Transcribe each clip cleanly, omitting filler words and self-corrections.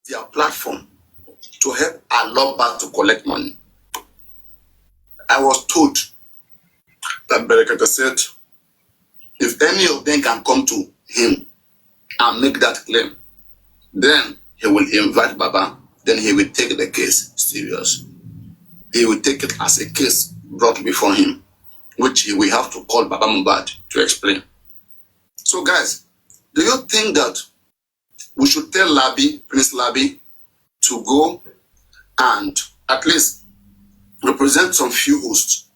their platform to help Aloba to collect money. I was told that Berekete said, if any of them can come to him and make that claim, then he will invite Baba, then he will take the case serious. He will take it as a case brought before him, which he will have to call Baba Mohbad to explain. So guys, do you think that we should tell Labi, Prince Labi, to go and at least represent some few hosts,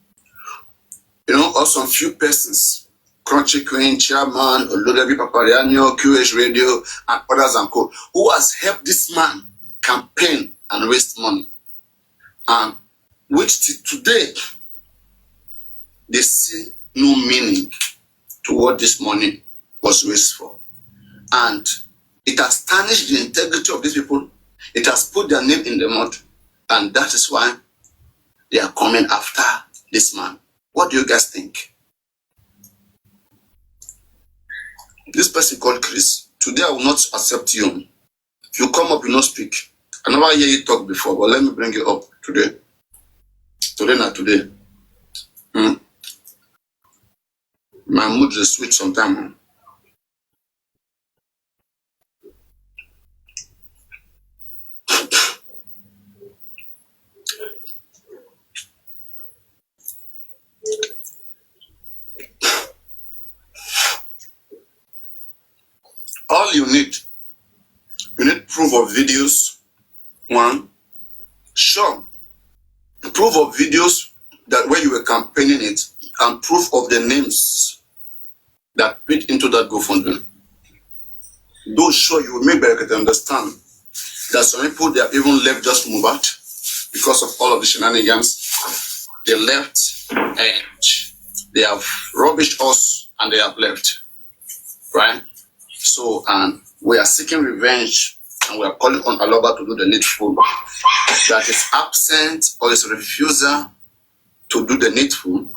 or some few persons, Crunchy Queen, Chairman, Olodebi Papariano, QH Radio, and others and co, who has helped this man campaign and raise money, and which today they see no meaning to what this money was raised for. And it has tarnished the integrity of these people. It has put their name in the mud. And that is why they are coming after this man. What do you guys think? This person called Chris. Today I will not accept you. If you come up, you not speak. I never hear you talk before, but let me bring you up today. Today, not today. My mood is switch sometime. All you need proof of videos. One, sure, proof of videos that where you were campaigning it, and proof of the names that fit into that GoFundMe. Those sure you will make Berekete understand that some people, they have even left just Mohbad because of all of the shenanigans. They left and they have rubbished us and they have left, right? So, and we are seeking revenge and we are calling on Aloba to do the needful. That is absent or is refusal to do the needful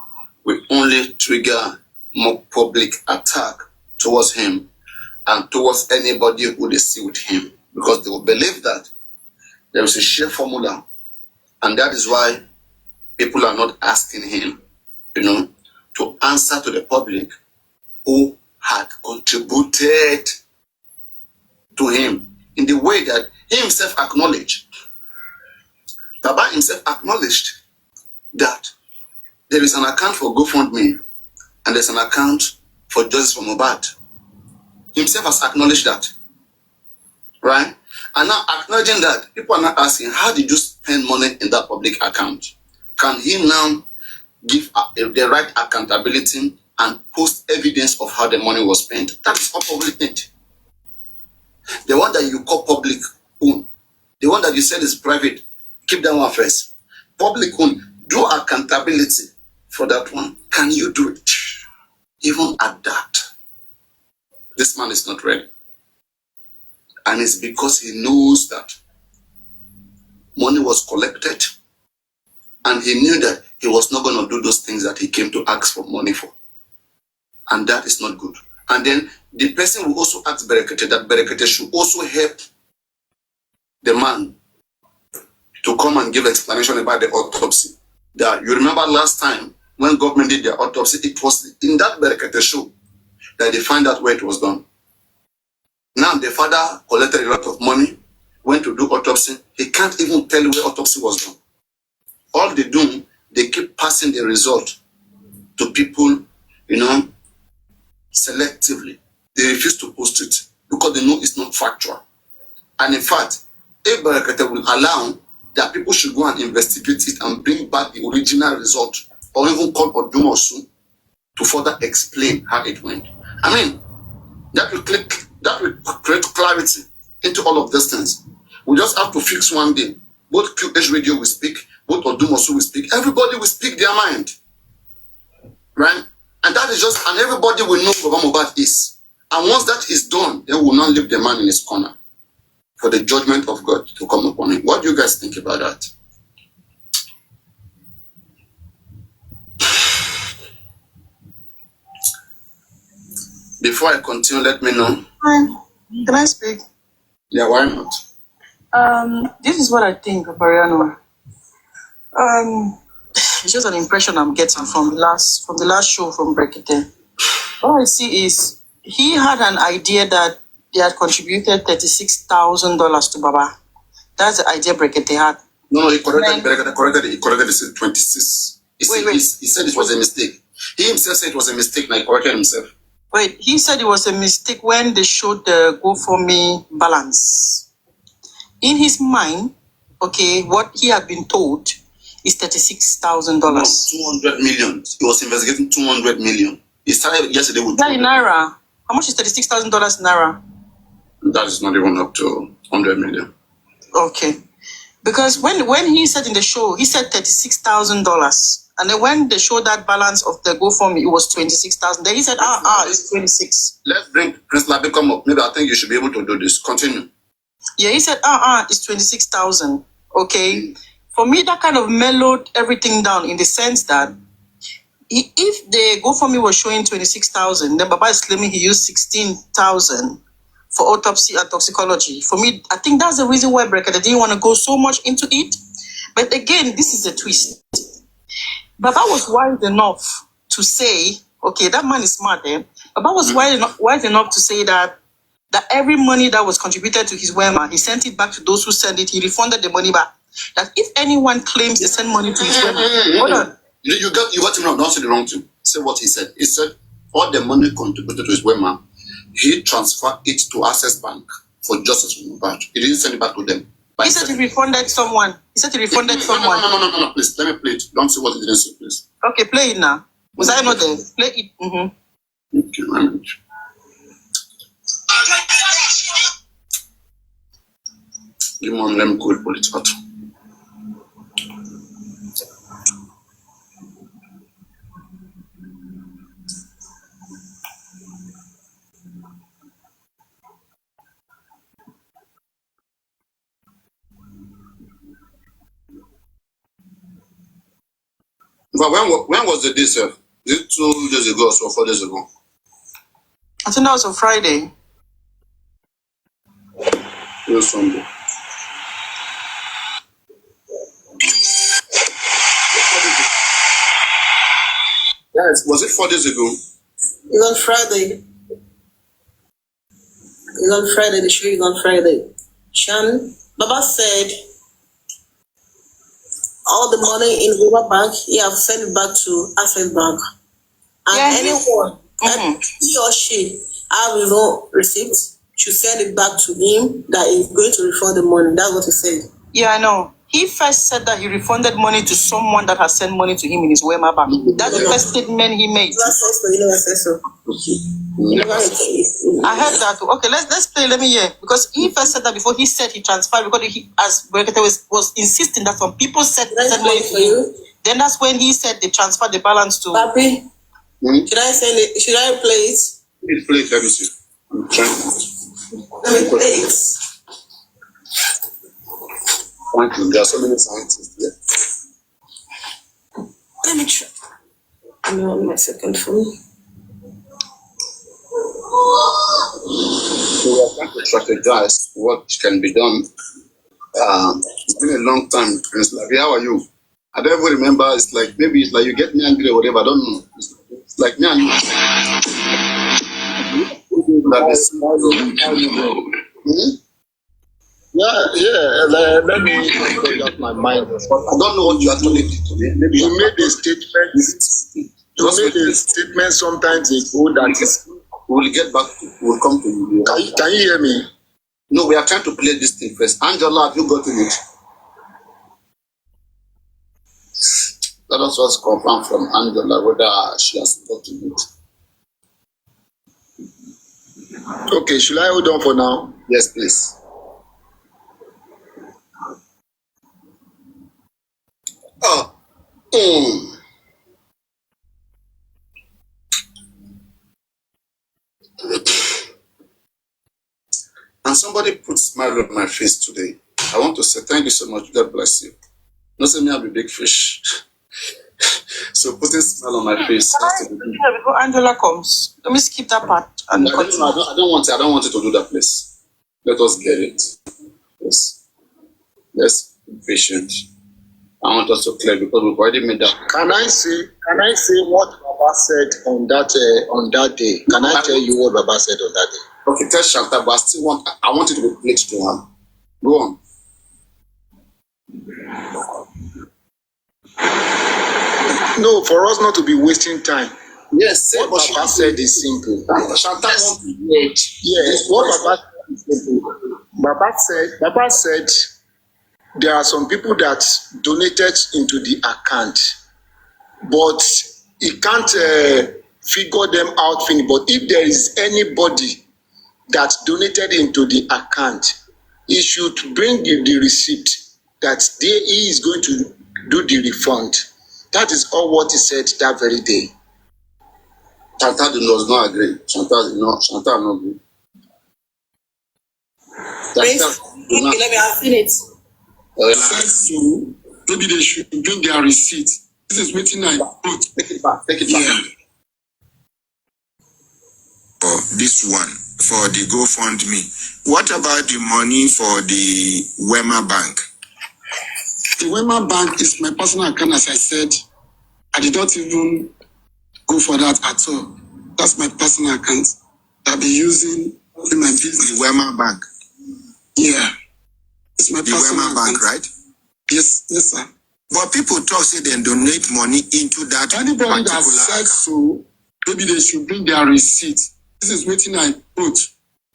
will only trigger more public attack towards him and towards anybody who they see with him, because they will believe that there is a sheer formula, and that is why people are not asking him, to answer to the public who had contributed to him in the way that he himself acknowledged. Baba himself acknowledged that there is an account for GoFundMe and there's an account for Justice for Mohbad. Himself has acknowledged that, right? And now acknowledging that, people are not asking, how did you spend money in that public account? Can he now give the right accountability and post evidence of how the money was spent? That is all public need. The one that you call public own, the one that you said is private, keep that one first. Public own, do accountability for that one. Can you do it? Even at that, this man is not ready. And it's because he knows that money was collected and he knew that he was not going to do those things that he came to ask for money for. And that is not good. And then the person will also ask Berekete that Berekete should also help the man to come and give explanation about the autopsy. That you remember last time when government did their autopsy, it was in that Berekete show that they find out where it was done. Now the father collected a lot of money, went to do autopsy. He can't even tell where autopsy was done. All they do, they keep passing the result to people, selectively. They refuse to post it because they know it's not factual. And in fact, if Berekete will allow that people should go and investigate it and bring back the original result, or even call Odumosu to further explain how it went. I mean, that will create clarity into all of these things. We just have to fix one thing. Both QH Radio will speak, both Odumosu will speak. Everybody will speak their mind. Right? And that is just, and everybody will know who Baba Mohbad is. And once that is done, they will not leave the man in his corner for the judgment of God to come upon him. What do you guys think about that? Before I continue, let me know. Can I speak? Yeah, why not? This is what I think, Bariano. It's just an impression I'm getting from the last show from Brekete. All I see is he had an idea that they had contributed $36,000 to Baba. That's the idea Brekete had. No, he corrected it, 26. He said it was a mistake. He himself said it was a mistake, and he corrected himself. Wait, he said it was a mistake when they showed the GoFundMe balance. In his mind, okay, what he had been told is $36,000. No, 200 million. He was investigating 200 million. He started yesterday with that in Naira. How much is $36,000 Naira? That is not even up to 100 million. Okay. Because when he said in the show, he said $36,000. And then when they showed that balance of the GoFundMe, it was 26,000. Then he said, it's 26. Let's bring Prince Labi come up. Maybe I think you should be able to do this. Continue. Yeah, he said, it's 26,000. Okay. For me, that kind of mellowed everything down in the sense that if the GoFundMe was showing 26,000, then Baba is claiming he used 16,000 for autopsy and toxicology. For me, I think that's the reason why Brekete didn't want to go so much into it. But again, this is a twist. Baba was wise enough to say, okay, that man is smart, eh? Baba was wise enough to say that every money that was contributed to his Wema, he sent it back to those who sent it. He refunded the money back. That if anyone claims they send money to his Wema, hold on. You got him wrong. Don't say the wrong thing. Say what he said. He said all the money contributed to his Wema, he transferred it to Access Bank for justice for Mohbad. He didn't send it back to them. He said he refunded someone. Someone. No, please. Let me play it. Don't say what he didn't say, please. Okay, play it now. Was I not there? Play it. Mm-hmm. Okay, one minute. Give me let me go pull it out. But when was the day, sir? Is it 2 days ago or so, 4 days ago? I think that was on Friday. It was Sunday. Yes, was it 4 days ago? It's on Friday. The show is on Friday. Shan, Baba said all the money in River Bank, he have sent it back to Access Bank. And anyone that he or she have his own receipt should send it back to him that is going to refund the money. That's what he said. Yeah, I know. He first said that he refunded money to someone that has sent money to him in his Wema bank. That's the first statement he made. You never said so. I heard that. Okay, let's play. Let me hear. Because he first said that before he said he transferred, because he, as Brekete was insisting that some people said send money to him. Then that's when he said they transferred the balance to. Papi, should I send it? Should I play it? Please play it. Let me see. I'm trying. Let me play it. Thank you. There are so many scientists here. Let me try. I'm on my second phone. So we are trying to strategize what can be done. It's been a long time. Prince Labi, how are you? I don't even remember. It's like maybe it's like you get me angry or whatever. I don't know. It's like me and you. Let me make up my mind. I don't know what you actually did today. Maybe you made a statement. You made a statement sometimes ago that is. We'll get back to. We'll come to you. Can you hear me? No, we are trying to play this thing first. Angela, have you gotten it? Let us just confirm from Angela whether she has gotten it. Okay, should I hold on for now? Yes, please. And somebody put a smile on my face today. I want to say thank you so much. God bless you. Not say me I'm a big fish. So putting a smile on my face. Before Angela comes, let me skip that part and continue. I don't want it to do that, please. Let us get it. Yes. Let's be patient. I want us to clear because we've already made that. Can I say what Baba said on that day? Can I tell you what Baba said on that day? Okay, tell Shanta, but I want it to be played to her. Go on. No, for us not to be wasting time. Yes, say what Baba said is simple. Shanta wants to wait. Yes, what Baba said is simple. Baba said there are some people that donated into the account, but he can't figure them out. But if there is anybody that donated into the account, he should bring the receipt that he is going to do the refund. That is all what he said that very day. Chantal does not agree. Chantal not agree. Let me have seen it. Said so, maybe they should bring their receipt. This is waiting I put. Take it back. Yeah. For this one, for the GoFundMe, what about the money for the Wema Bank? The Wema Bank is my personal account, as I said. I did not even go for that at all. That's my personal account I'll be using in my business. The Wema Bank. Yeah. It's my personal Wema Bank, right? Yes, sir. But people talk say they donate money into that anybody that said so, maybe they should bring their receipt. This is waiting I put.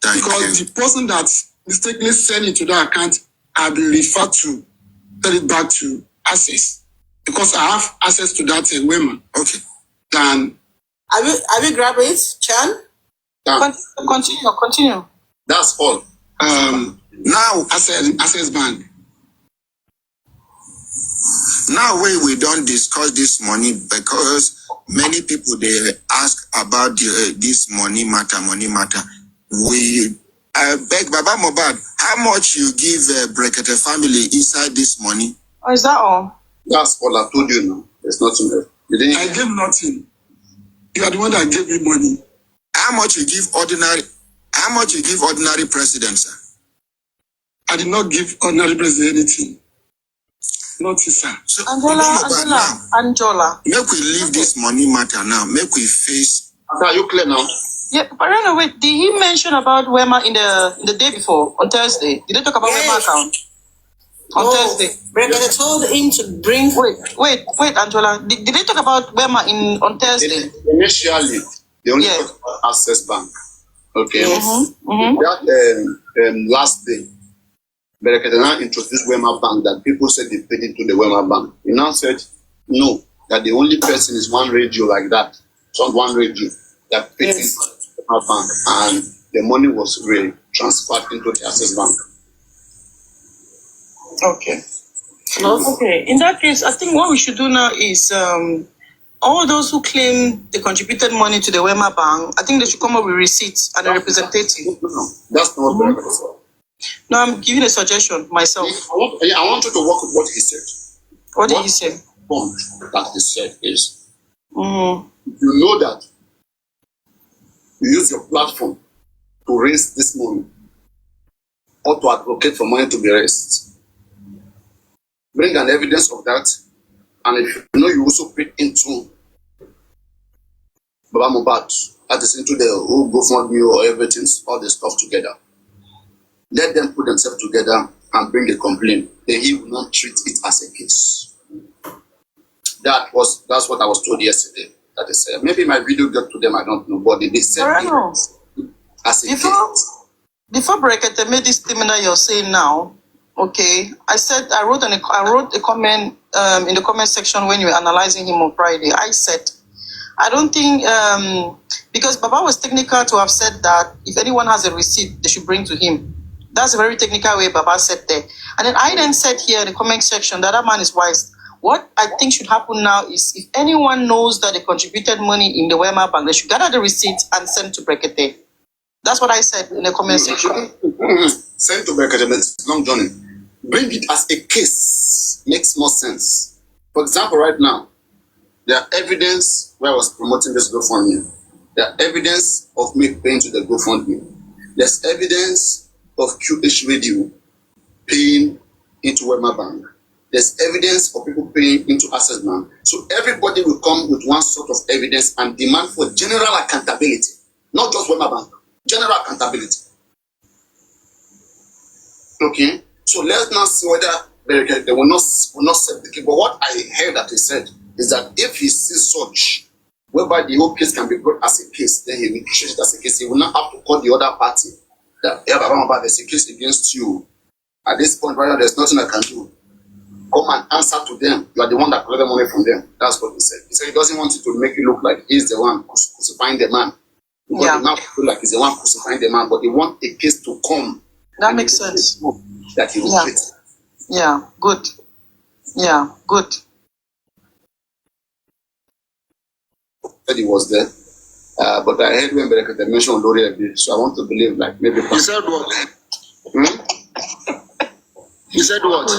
Because the person that mistakenly sent it to that account, I'll be referred to, send it back to Access. Because I have access to that Wema. Okay. Then Have you grabbed it, Chan? Continue. That's all. Now, Access Bank. Now we don't discuss this money because many people they ask about this money matter. We beg Baba Mohbad, how much you give Brekete family inside this money? Oh, is that all? That's all I told you now. There's nothing else. I gave nothing. You are the one that gave me money. How much you give ordinary president, sir? I did not give ordinary president anything. Nothing, sir. So, Angela. Make we leave this money matter now. Make we face. Are you clear now? Yeah, but no, wait. Did he mention about Wema in the day before, on Thursday? Did they talk about Wema account? On Thursday. They told him to bring. Wait, Angela. Did they talk about Wema on Thursday? Initially, they only talked about Access Bank. Okay. That last day, Berekete now introduced Wema Bank that people said they paid into the Wema Bank. He now said no, that the only person is one radio like that. So one radio that paid into the Wema Bank, and the money was really transferred into the Access Bank. Okay. Okay. In that case, I think what we should do now is all those who claim they contributed money to the Wema Bank, I think they should come up with receipts and a representative. No, that's not Berekete. No, I'm giving a suggestion myself. I want you to work with what he said. What did he say? Point that he said is, Mm-hmm. you know that you use your platform to raise this money or to advocate for money to be raised. Bring an evidence of that, and if you know you also put into Baba Mohbad, that is into the whole GoFundMe or everything, all the stuff together. Let them put themselves together and bring a complaint. Then he will not treat it as a case. That's what I was told yesterday. That they said. Maybe my video got to them, I don't know, but they said it as a case. Before Berekete made this statement that you're saying now, okay, I wrote a comment in the comment section when you were analyzing him on Friday. I said, I don't think, because Baba was technical to have said that if anyone has a receipt, they should bring to him. That's a very technical way Baba said there. And then I then said here in the comment section that man is wise. What I think should happen now is if anyone knows that they contributed money in the Wema Bank, they should gather the receipt and send to Berekete. That's what I said in the comment section. Send to Berekete, it's long journey. Bring it as a case. Makes more sense. For example, right now, there are evidence where I was promoting this GoFundMe. There are evidence of me paying to the GoFundMe. There's evidence of QH Radio paying into Wema Bank. There's evidence for people paying into Access Bank. So everybody will come with one sort of evidence and demand for general accountability, not just Wema Bank, general accountability. Okay, so let's now see whether they will not set the case. But what I heard that he said is that if he sees such, whereby the whole case can be brought as a case, then he will treat it as a case. He will not have to call the other party that there's a case against you. At this point, right now, there's nothing I can do. Come and answer to them. You are the one that collected money from them. That's what he said. He said he doesn't want it to make it look like he's the one crucifying the man. Because the man feel like he's the one crucifying the man, but he wants a case to come. That makes sense. That he will get. Yeah, good. Yeah, good. Said he was there. But I heard when Berekete mentioned Lori a bit, so I want to believe like maybe. He said what? He said what?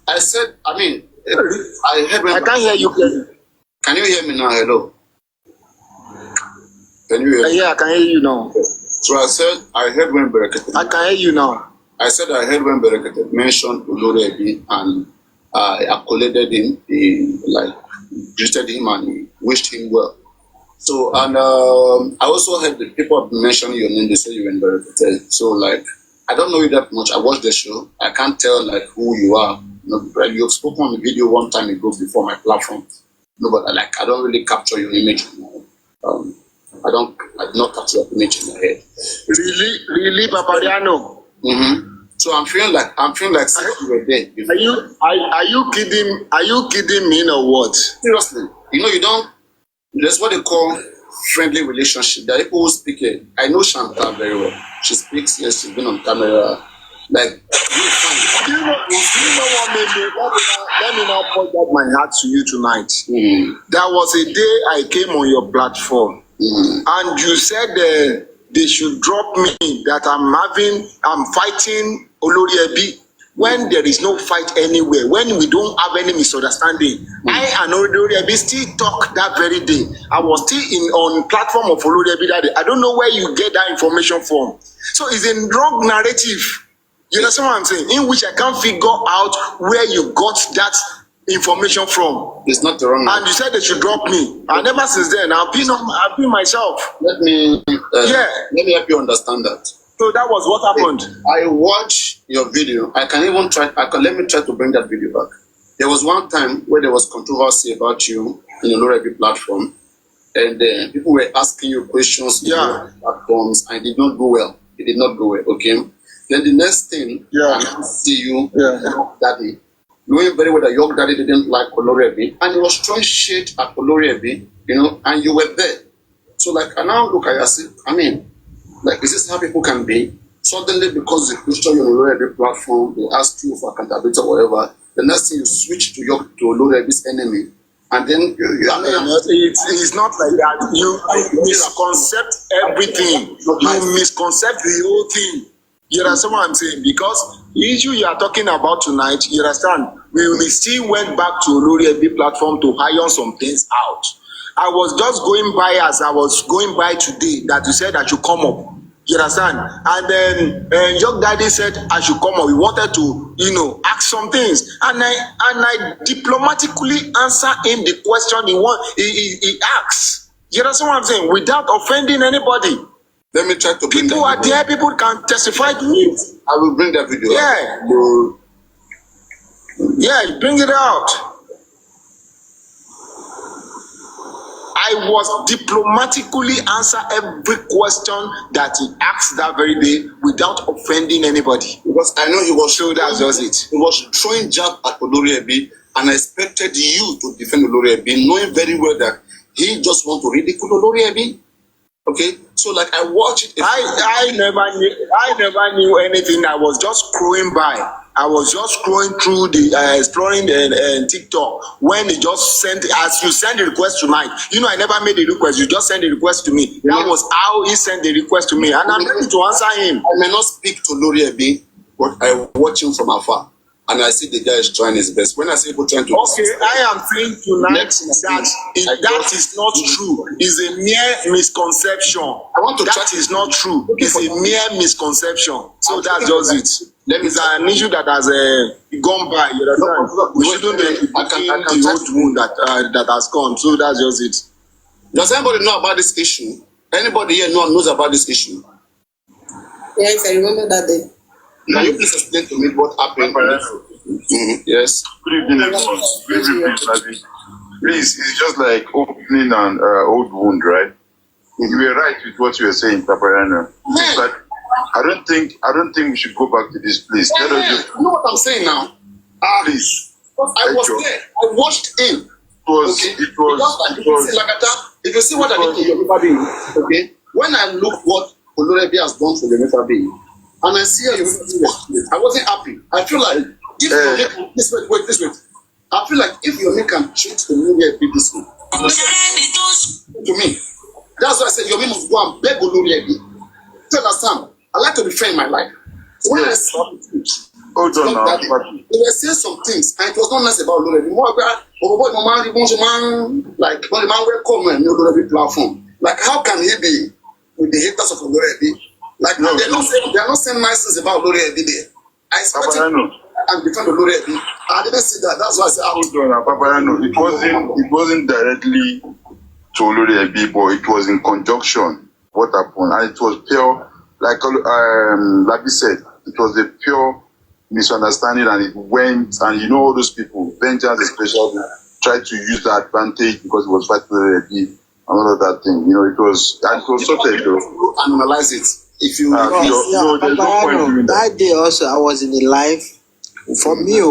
I said, I heard when. I can't hear you clearly. Can you hear me now? Hello. Can you hear me? Yeah, I can hear you now. So I said, I heard when Berekete. I can hear you now. I said I heard when Berekete mentioned Olori and accoladed him, he greeted him and he wished him well. So and I also heard the people mentioning your name. They say you in Berekete. So I don't know you that much. I watched the show. I can't tell who you are. You've spoken on the video one time ago before my platform. No, but I don't really capture your image. I do not capture your image in my head. Really, Papariano. So I'm feeling like since you were there. Are you kidding me or what? Seriously, you don't. That's what they call friendly relationship. There are people who speak it. I know Chantal very well. She speaks. Yes, she's been on camera. Do you know what made me? Let me now point out my heart to you tonight. There was a day I came on your platform, and you said they should drop me, that I'm fighting Olori Ebi when there is no fight anywhere, when we don't have any misunderstanding. I and Olori Ebi still talk that very day. I was still on platform of Olori Ebi that day. I don't know where you get that information from. So it's a wrong narrative. You understand what I'm saying? In which I can't figure out where you got that information from. It's not the wrong. And you said they should drop me. And ever since then, I've been myself. Let me help you understand that. So that was what happened. I watched your video. Let me try to bring that video back. There was one time where there was controversy about you in the Olori platform, and people were asking you questions on platforms, and it did not go well. It did not go well. Okay. Then the next thing, I see you, Daddy, knowing very well that your daddy didn't like Olori, and he was throwing shit at Olori, and you were there. So I now look at you and say, is this how people can be? Suddenly, because the Christian on Olori platform, they ask you for accountability or whatever, the next thing you switch to Olori's enemy. And then it's not like that. You misconcept everything. You misconcept the whole thing. You understand what I'm saying? Because the issue you are talking about tonight, you understand, we still went back to Olori Ebi platform to iron some things out. I was just going by as I was going by today that you said I should come up. You understand? And then your daddy said I should come up. We wanted to, ask some things. And I diplomatically answer him the question he asks. You understand what I'm saying? Without offending anybody. Let me try to bring people are there, people can testify to it. I will bring that video. Yeah, bring it out. I was diplomatically answer every question that he asked that very day without offending anybody. Because I know he was so that's just it. He was throwing jab at Olori Ebi, and I expected you to defend Olori Ebi, knowing very well that he just want to ridicule Olori Ebi. Okay, so I watched it. I never knew anything. I was just scrolling by. I was just scrolling through the exploring TikTok when he just sent, as you send the request tonight. I never made the request. You just sent the request to me. That was how he sent the request to me, and I'm ready to answer him. I may not speak to Olori Ebi, but I watch him from afar. and I see the guy is trying his best. When I see people trying to... Okay, I am saying tonight that is not true. It's a mere misconception. I want to that is not true. It's a mere misconception. So that's just it. It's an issue that has gone by. You understand? We shouldn't be looking the old wound that has gone. So that's just it. Does anybody know about this issue? Anybody here knows about this issue? Yes, I remember that day. Can you please explain to me what happened? Yes. Good evening, everyone. Good evening, please. Please, it's just like opening an old wound, right? You were right with what you were saying, Paparano. But I don't think we should go back to this place. You know what I'm saying now? Please. I was there. I watched him. It was. If you see what I did to Yoruba being, okay? When I look what Olorebi has done for Yoruba being, and I see how Yoruba being was, I wasn't happy. I feel like if Yoruba, this way. I feel like if Yoruba can treat the Olorebi this way, to me, that's why I said Yoruba must go and beg Olorebi. You understand? I like to be fair in my life. So when I saw it, hold on now. They were saying some things, and it was not nice about Olorebi. Like, when the man welcome on Olorebi platform, like, how can he be with the haters of Olorebi? Like, no, they're not saying nice things about Olorebi there. I expected and defend Olorebi. I didn't see that. That's why I said, hold on, Paparano. It wasn't directly to Olorebi, but it was in conjunction. What happened? And it was pure, like Labi said, it was a pure misunderstanding, and it went, and you know all those people, vengeance especially, tried to use the advantage because it was fighting Olorebi and all of that thing. You know, it was sorted though. Analyze it. If you there's no point doing that day also I was in the live. For me,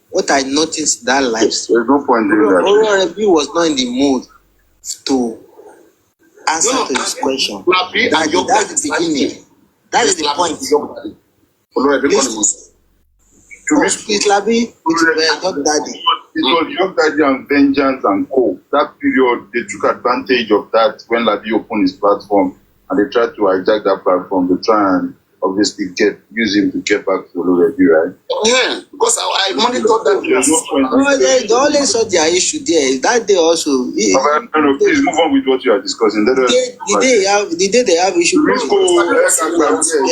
what I noticed that live, there's no point doing that. Olorebi was not in the mood to answer to this question. That's the beginning. That is the point. It's Labi with Young Daddy. It was Young Daddy and Vengeance and Co. That period, they took advantage of that when Labi opened his platform, and they tried to hijack that platform to try and obviously use him to get back to Olorebi, right? Yeah, because I monitored that. They always saw their issue there. That day also. No, please move on with what you are discussing. The day they have issue. They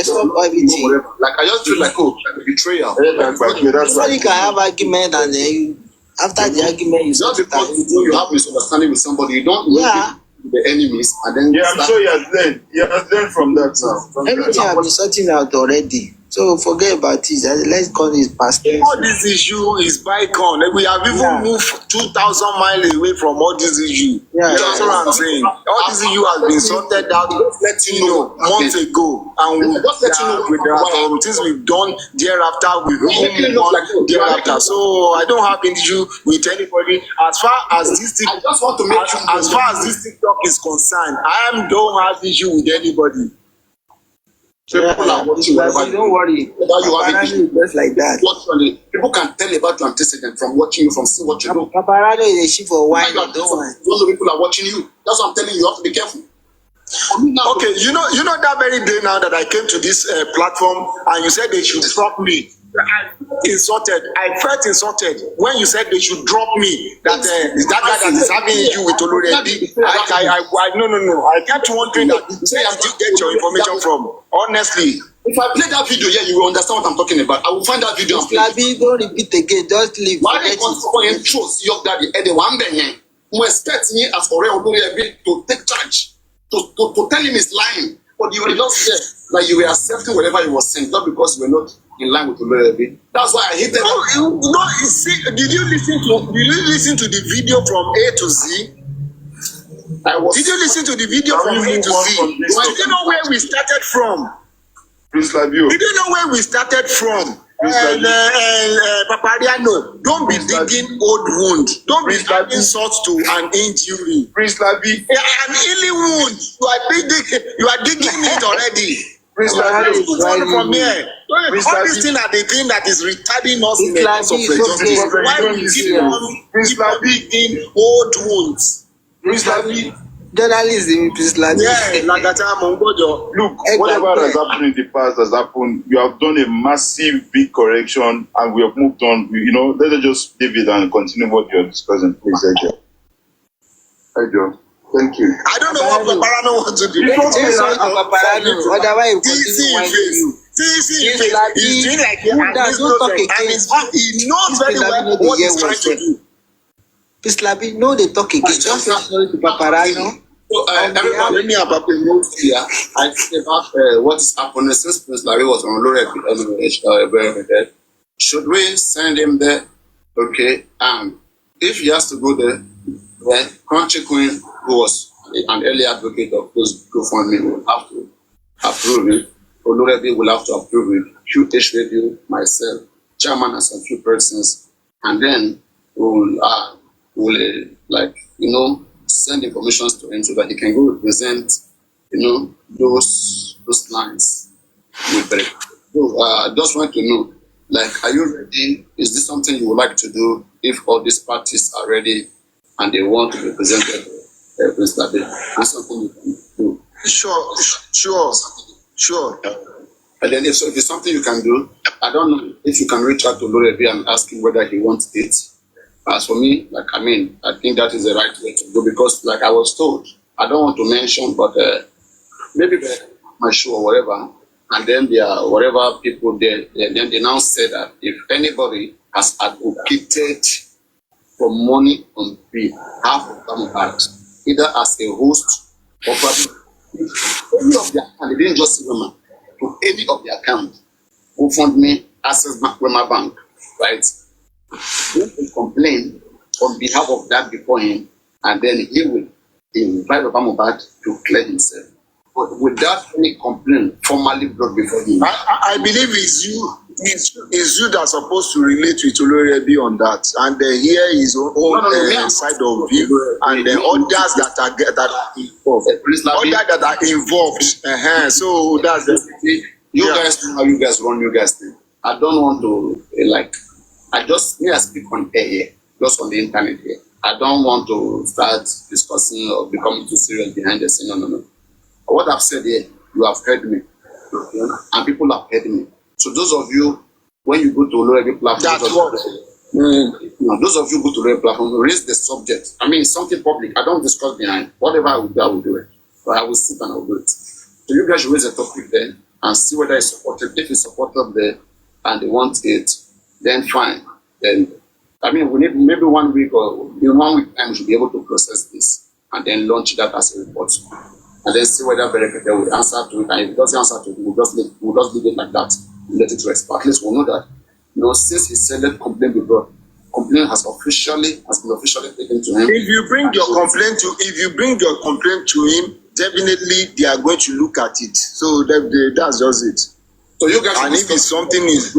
stop everything. Like, I just feel like, betrayal. Somebody can have argument, and then after the argument, you just because you have misunderstanding with somebody, you don't the enemies, and then I'm sure he has learned. He has learned from that now. Everything has been sorting out already. So forget about it. Let's call this past. All this issue is bygone. We have even moved 2,000 miles away from all this issue. That's what I'm saying. All this issue has been sorted out months ago, and there are some things we've done thereafter. We've done thereafter. So I don't have an issue with anybody. As far as this thing, as far as this TikTok is concerned, I don't have issue with anybody. So people are watching don't worry. You just like that. People can tell about your antecedent from watching you, from seeing what you do. Paparazzo is a sheep for wine. Those people are watching you. That's what I'm telling you. You have to be careful. Okay, you know that very day now that I came to this platform and you said they should drop me. Insulted. I felt insulted when you said they should drop me. That that guy that is having issue with Olorebi. No. I kept wondering that where did you get your information from? Honestly. If I play that video here, you will understand what I'm talking about. I will find that video. Labi, don't repeat again. Just leave. Why they want to choose Young Daddy and the one behind? Who expect me as Olorebi to take charge, to tell him he's lying, but you were just there, like you were accepting whatever he was saying, not because you were not in line with Olorebi. That's why I hate them. Did you listen to the video from A to Z? Did you listen to the video from A to Z? Did you know where we started from? Prince Labio. Did you know where we started from? Papariano, don't be digging old wound. Don't be adding salt to an injury. Prince Labi. An healing wound. You are digging it already. Prince Labi. From here. All these things are the thing that is retarding us in the cause of prejudice. Why we keep on digging old wounds? Prince Labi. journalism, please, like Yeah, like that time on Gojo. Look, whatever has happened in the past has happened. You have done a massive, big correction, and we have moved on. You know, let us just leave it and continue what you're discussing, please, Ejo. Ejo, thank you. I don't know what Paparano wants to do. Otherwise, we continue winding you. He's doing like he knows very well what he's trying to do. Please, Labi, no, they talk again. Just say sorry to Paparano. Everybody knows here. I think about what is happening since Prince Larry was on Lore. Should we send him there? Okay. If he has to go there, then Country Queen, who was an early advocate of those GoFundMe, will have to approve it. Olorebe will have to approve it. QH Radio, myself, chairman, and some few persons, and then we'll send information to him so that he can go represent, those lines. I just want to know, are you ready? Is this something you would like to do if all these parties are ready and they want to represent Prince Labi? That's something you can do. Sure. And then if it's something you can do, I don't know if you can reach out to Lorebi and ask him whether he wants it. As for me, I think that is the right way to go because, like I was told, I don't want to mention, but maybe my show or whatever, and then there are whatever people there, then they now say that if anybody has advocated for money on behalf of Mohbad, either as a host or probably any of their account, they didn't just say women, to any of their accounts, who fund me, Access Bank, Wema Bank, right? He will complain on behalf of that before him, and then he will invite Mohbad to clear himself. But without any complaint formally brought before him. I believe it's you that's supposed to relate with Olorebi on that, and hear his own side of view, and the others that are involved. Others that are involved. So that's the you guys know how you guys run you guys thing. I don't want to I speak on air here, just on the internet here. I don't want to start discussing or becoming too serious behind the scene. No. What I've said here, you have heard me, and people have heard me. So those of you, when you go to Lorebi platform, those of you go to Lorebi platform, raise the subject. Something public. I don't discuss behind. Whatever I will do, I will do it. But I will sit and I will do it. So you guys should raise a topic there and see whether it's supported. If it's supported there and they want it, then fine. Then we need maybe 1 week or 1 week time we should be able to process this and then launch that as a report. And then see whether Berekete will answer to it. And if it doesn't answer to it, we'll just leave it like that. Let it rest. But at least we'll know that, since he said that complaint be brought, complaint has been officially taken to him. If you bring your complaint to him, definitely they are going to look at it. So that's just it. So you guys, and if it's something is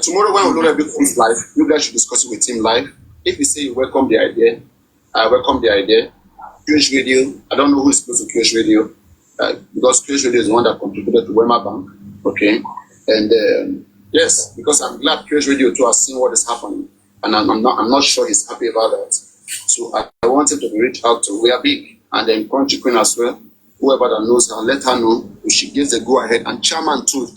tomorrow when we do a big comes live, you guys should discuss it with him live. If you say you welcome the idea, I welcome the idea. QH Radio, I don't know who is close to QH Radio, because QH Radio is the one that contributed to Wema Bank. Okay, and yes, because I'm glad QH Radio too has seen what is happening, and I'm not sure he's happy about that. So I want him to reach out to We Are Big and then Country Queen as well. Whoever that knows her, let her know if she gives the go ahead, and chairman gives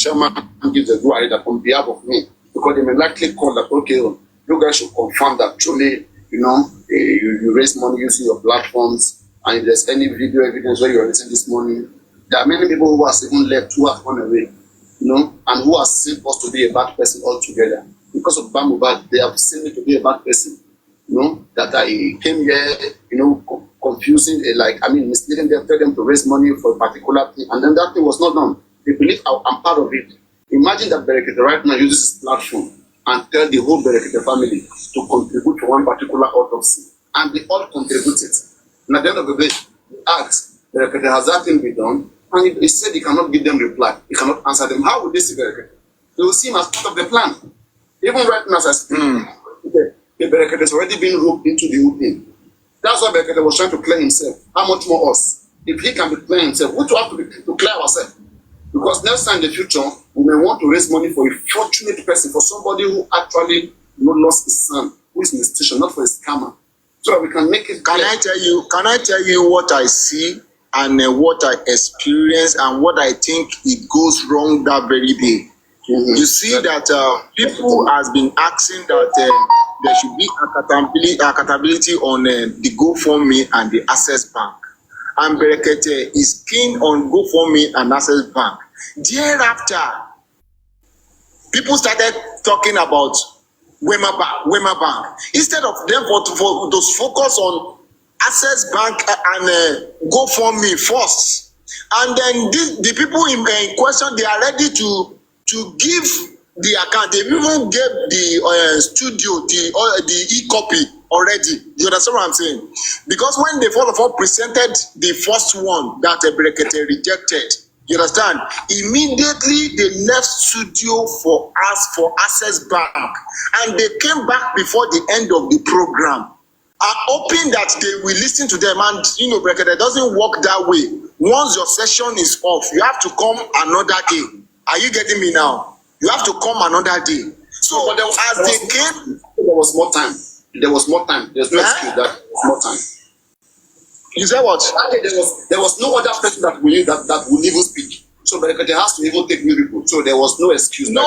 the go ahead on behalf of me, because they may likely call that, okay, you guys should confirm that truly, you raise money using your platforms, and if there's any video evidence where you're raising this money, there are many people who have even left, who have gone away, and who are seen us to be a bad person altogether. Because of Mohbad, they have seen me to be a bad person, that I came here, confusing, misleading them, tell them to raise money for a particular thing, and then that thing was not done. They believe I'm part of it. Imagine that Berekete right now uses his platform and tell the whole Berekete family to contribute to one particular autopsy, and they all contributed. And at the end of the day, he asked Berekete, has that thing been done? And he said he cannot give them reply. He cannot answer them. How would they see Berekete? They will see him as part of the plan. Even right now, as the Berekete has already been roped into the whole thing. That's why Berekete was trying to clear himself. How much more us? If he can be clear himself, we have to clear ourselves. Because next time in the future, we may want to raise money for a fortunate person, for somebody who actually lost his son, who is in the station, not for a scammer. so we can make it. Can I tell you what I see and what I experience and what I think it goes wrong that very day? Mm-hmm. You see that people has been asking that there should be accountability on the GoFundMe and the Access Bank. And Berekete is keen on GoFundMe and Access Bank. Thereafter, people started talking about Wema Bank. Instead of them to focus on Access Bank and GoFundMe first. And then the people in question, they are ready to give the account. They even gave the studio the e-copy already. You understand what I'm saying? Because when they first of all presented the first one that Berekete rejected, you understand? Immediately they left studio for Access Bank, and they came back before the end of the program. I'm hoping that they will listen to them, and Berekete doesn't work that way. Once your session is off, you have to come another day. Are you getting me now? You have to come another day. So but they came, there was more time. There's no excuse that there was more time. You say what? There was no other person that would even speak. So Berekete has to even take new people. So there was no excuse. No.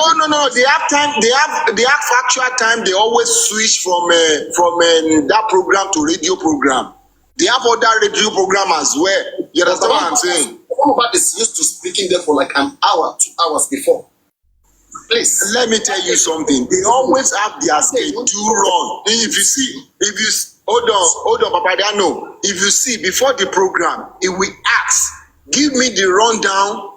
They have time. They have factual time. They always switch from that program to radio program. They have other radio program as well. You understand what I'm saying? Mohbad is used to speaking there for like an hour, 2 hours before. Please, let me tell you something. They always have their schedule run. Hold on, Papa Dano. If you see before the program, if we ask, give me the rundown,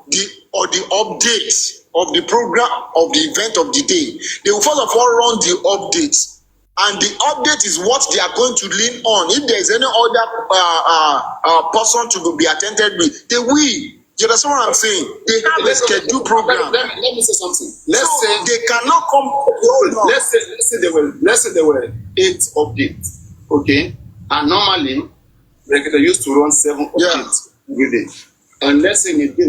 or the update of the program of the event of the day. They will first of all run the updates. And the update is what they are going to lean on. If there is any other person to be attended with, they will. You understand what I'm saying? They have a scheduled program. Let me say something. Let's say they cannot come. Let's say there were 8 updates. Okay, and normally Berekete used to run 7 updates every day. And let's say in a day,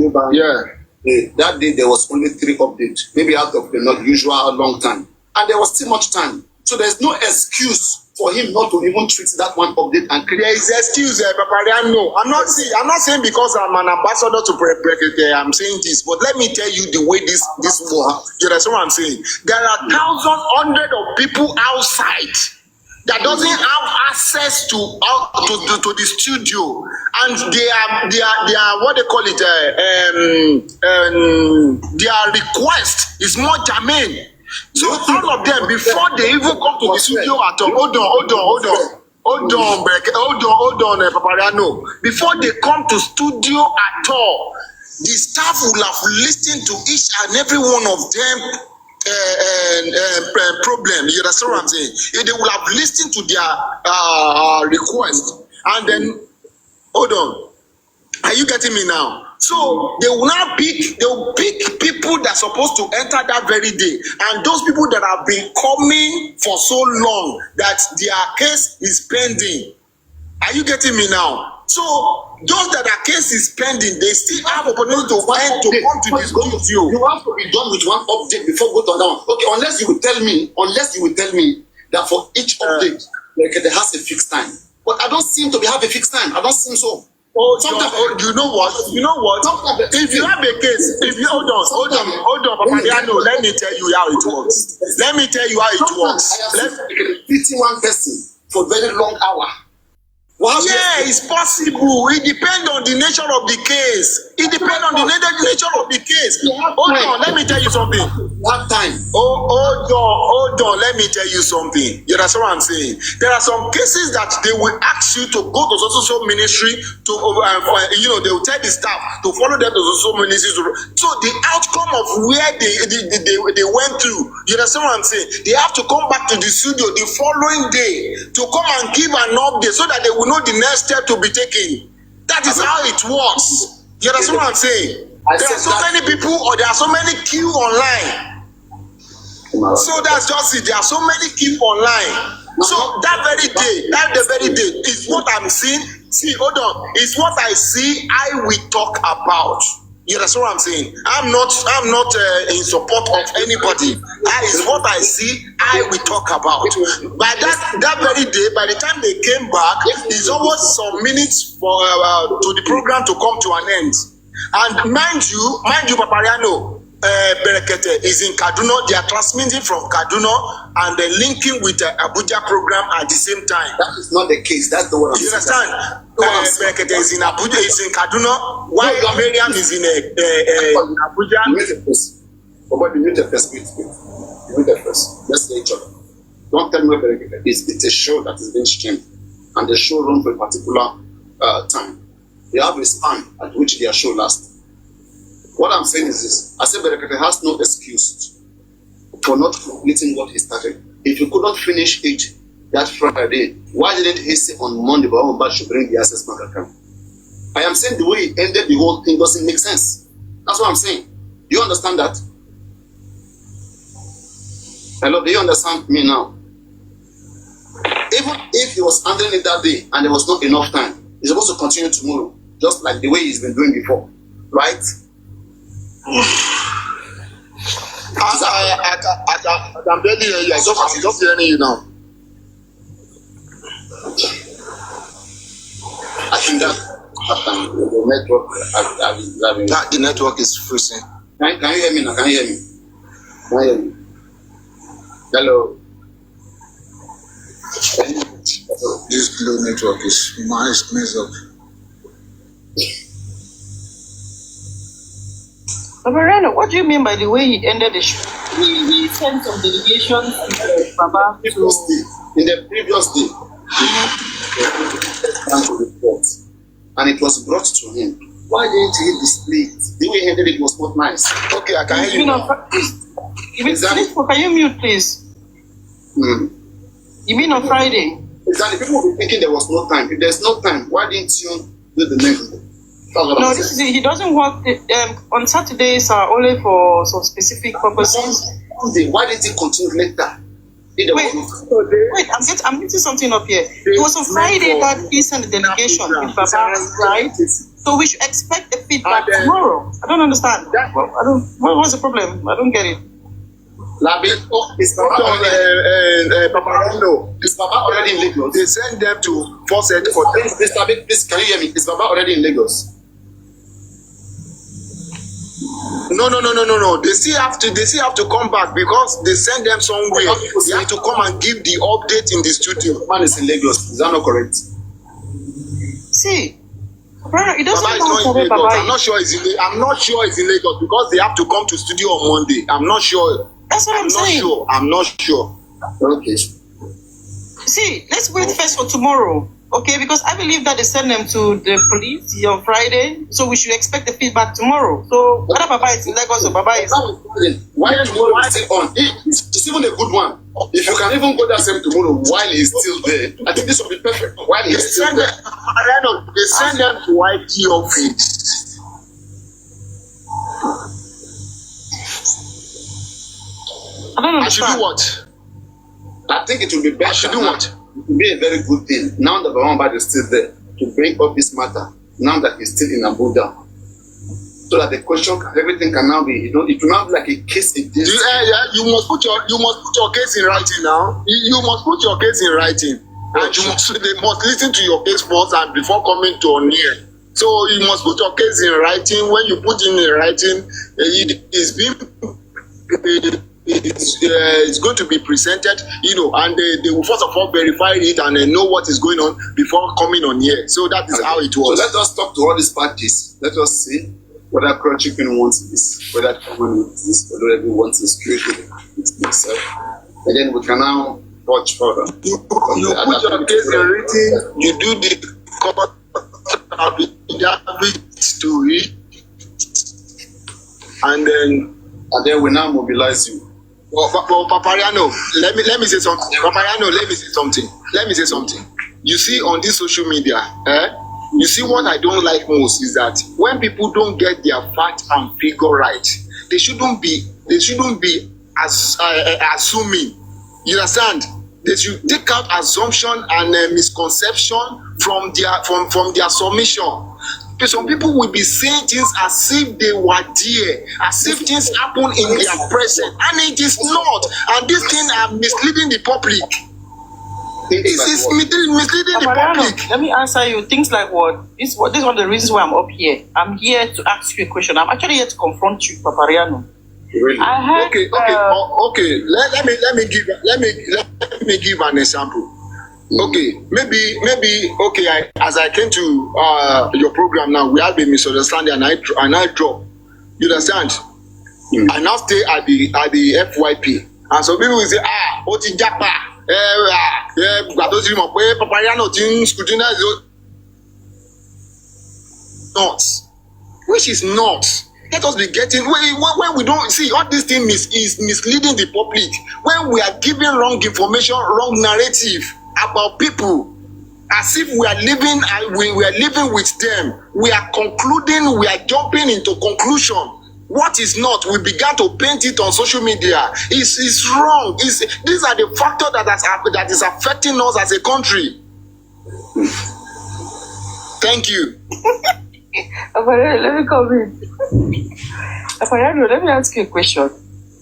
that day there was only 3 updates, maybe out of the not usual long time, and there was still much time. So there's no excuse for him not to even treat that one update and create. There is excuse, Papa. No, I'm not saying because I'm an ambassador to Berekete, I'm saying this, but let me tell you the way this works. You understand what I'm saying? There are hundreds of people outside that doesn't have access to the studio, and they are what they call it. Their request is more germane. So all of them, before they even come to the studio at all, hold on, Papariano. Before they come to studio at all, the staff will have listened to each and every one of them problem. You understand what I'm saying? They will have listened to their request, and then hold on. Are you getting me now? So they will pick people that are supposed to enter that very day, and those people that have been coming for so long that their case is pending. Are you getting me now? So those that their case is pending, they still have opportunity to come to this studio. You have to be done with one update before go to another one. Okay, unless you will tell me that for each update, like there has a fixed time. But I don't seem to have a fixed time. I don't seem so. You know what? If you have a case, hold on, Papadiano, let me tell you how it works. I have beating one person for a very long hour. Yeah, it's possible. It depends on the nature of the case. Hold on, let me tell you something. One time. Hold on, let me tell you something. You understand what I'm saying? There are some cases that they will ask you to go to social ministry to, they will tell the staff to follow them to social ministry. So the outcome of where they went through, you understand what I'm saying? They have to come back to the studio the following day to come and give an update so that they will know the next step to be taken. That is how it works. You understand what I'm saying? There are so many people, or there are so many queue online. So that's just it. There are so many queue online. So that very day is what I'm seeing. See, hold on. It's what I see. I will talk about. You understand what I'm saying? I'm not in support of anybody. That is what I see. I will talk about. By that very day, by the time they came back, it's almost some minutes for to the program to come to an end. And mind you, Papariano, Berekete is in Kaduna. They are transmitting from Kaduna and then linking with the Abuja program at the same time. That is not the case. That's the one. You understand? Berekete is in Abuja, is in Kaduna, while Miriam is in Abuja. You mute it first. But you mute it first. You mute it first. Let's say each other. Don't tell me where Berekete is. It's a show that is being streamed, and the show runs for a particular time. They have a span at which their show lasts. What I'm saying is this: I said Berekete has no excuse for not completing what he started. If you could not finish it that Friday, why didn't he say on Monday Mohbad should bring the access bank account? I am saying the way he ended the whole thing doesn't make sense. That's what I'm saying. Do you understand that? Hello, do you understand me now? Even if he was handling it that day and there was not enough time, he's supposed to continue tomorrow, just like the way he's been doing before, right? I can barely hear you. I'm just hearing you now. I think that the network, The network is freezing. Can you hear me now? Can you hear me? Can you hear me? Hello. This low network is messed up. Mariano, what do you mean by the way he ended the show? He sent some delegations to Baba to... In the previous day, report, and it was brought to him. Why didn't he display it? The way he ended it was not nice. Okay, I can hear you. Can you mute, please? You mean on Friday? Exactly. People will be thinking there was no time. If there's no time, why didn't you do the next day? No, this is it. He doesn't work. On Saturdays are only for some specific purposes. Why didn't he continue later? Wait, I'm getting something up here. It was on Friday that he sent the delegation with Baba, right? So we should expect the feedback tomorrow. I don't understand. What's the problem? I don't get it. Is Baba already in Lagos? They send them to force headquarters. Please, can you hear me? Is Baba already in Lagos? No. They still have to come back because they send them somewhere. They have to come and give the update in the studio. The man is in Lagos. Is that not correct? See, it doesn't matter. I'm not sure it's in Lagos because they have to come to studio on Monday. I'm not sure. That's what I'm saying. I'm not sure. Okay. See, let's wait first for tomorrow. Okay, because I believe that they send them to the police on Friday, so we should expect the feedback tomorrow. So whether Baba is in Lagos or Baba is... Why tomorrow is still on? It's even a good one. If you can even go that same tomorrow while he's still there, I think this will be perfect. While he's still there. They send them to YT office. I don't understand. I should do what? I think it will be better. I should do what? It will be a very good thing now that Mohbad is still there to bring up this matter. Now that he's still in Abuja, so that the question, everything can now be, it will now be like a case against. You must put your case in writing now. You must put your case in writing, and they must listen to your case first and before coming to on here. So you must put your case in writing. When you put in writing, it is being. It's going to be presented, and they will first of all verify it and know what is going on before coming on here. So that is how it was. So let us talk to all these parties. Let us see whether Crow Chicken wants this, whether Common wants this, whether everyone wants this, creative itself. And then we can now watch further. You put your case in writing, you do the court to it, and then we now mobilize you. Well, Papariano, let me say something. Let me say something. You see, on this social media, you see what I don't like most is that when people don't get their fact and figure right, they shouldn't be assuming. You understand? They should take out assumption and misconception from their submission. some people will be saying things as if they were there, as if things happen in their presence, and it is not. And these things are misleading the public. It's misleading the public. Let me answer you. Things like what? This is one of the reasons why I'm up here. I'm here to ask you a question. I'm actually here to confront you, Papariano. Really? Okay. Let me give an example. Okay, maybe. Okay, as I came to your program now, we have a misunderstanding, and I drop. You understand? I now stay at the FYP, and some people will say, Oti Japa. Not, which is not. Let us be getting when we don't see all this thing is misleading the public. When we are giving wrong information, wrong narrative about people, as if we are living and we are living with them. We are concluding. We are jumping into conclusion. What is not, we began to paint it on social media. It's wrong. These are the factors that is affecting us as a country. Thank you. Let me come in. Let me ask you a question.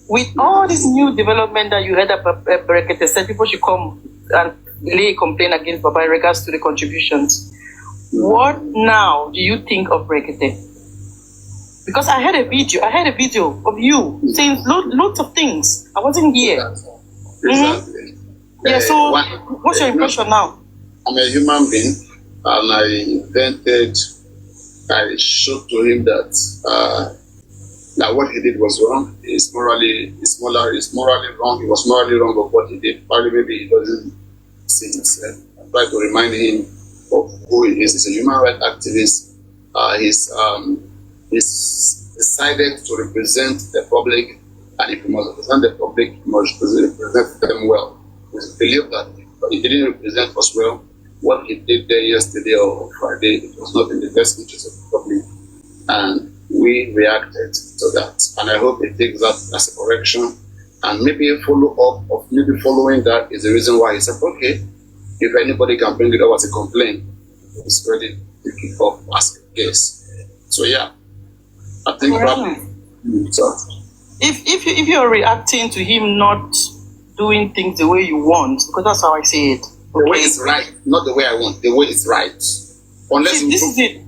With all this new development that you heard about Berekete said people should come and lay a complaint against Baba in regards to the contributions, what now do you think of Berekete? Because I had a video of you saying lots of things. I wasn't here. Exactly. Yeah, so what's your impression now? I'm a human being, and I showed to him that what he did was wrong. It's morally wrong. He was morally wrong of what he did. Probably maybe he doesn't see himself. I tried to remind him of who he is. He's a human rights activist. He's decided to represent the public, and if he must represent the public, he must represent them well. We believe that if he didn't represent us well, what he did there yesterday or Friday, it was not in the best interest of the public, and we reacted to that. And I hope he takes that as a correction, and maybe a follow-up of maybe following that is the reason why he said, okay, if anybody can bring it up as a complaint, he's ready to kick off as a case. So yeah. I think probably. So. If you're reacting to him not doing things the way you want, because that's how I say it. Okay? The way it's right, not the way I want. The way it's right. Unless this is it.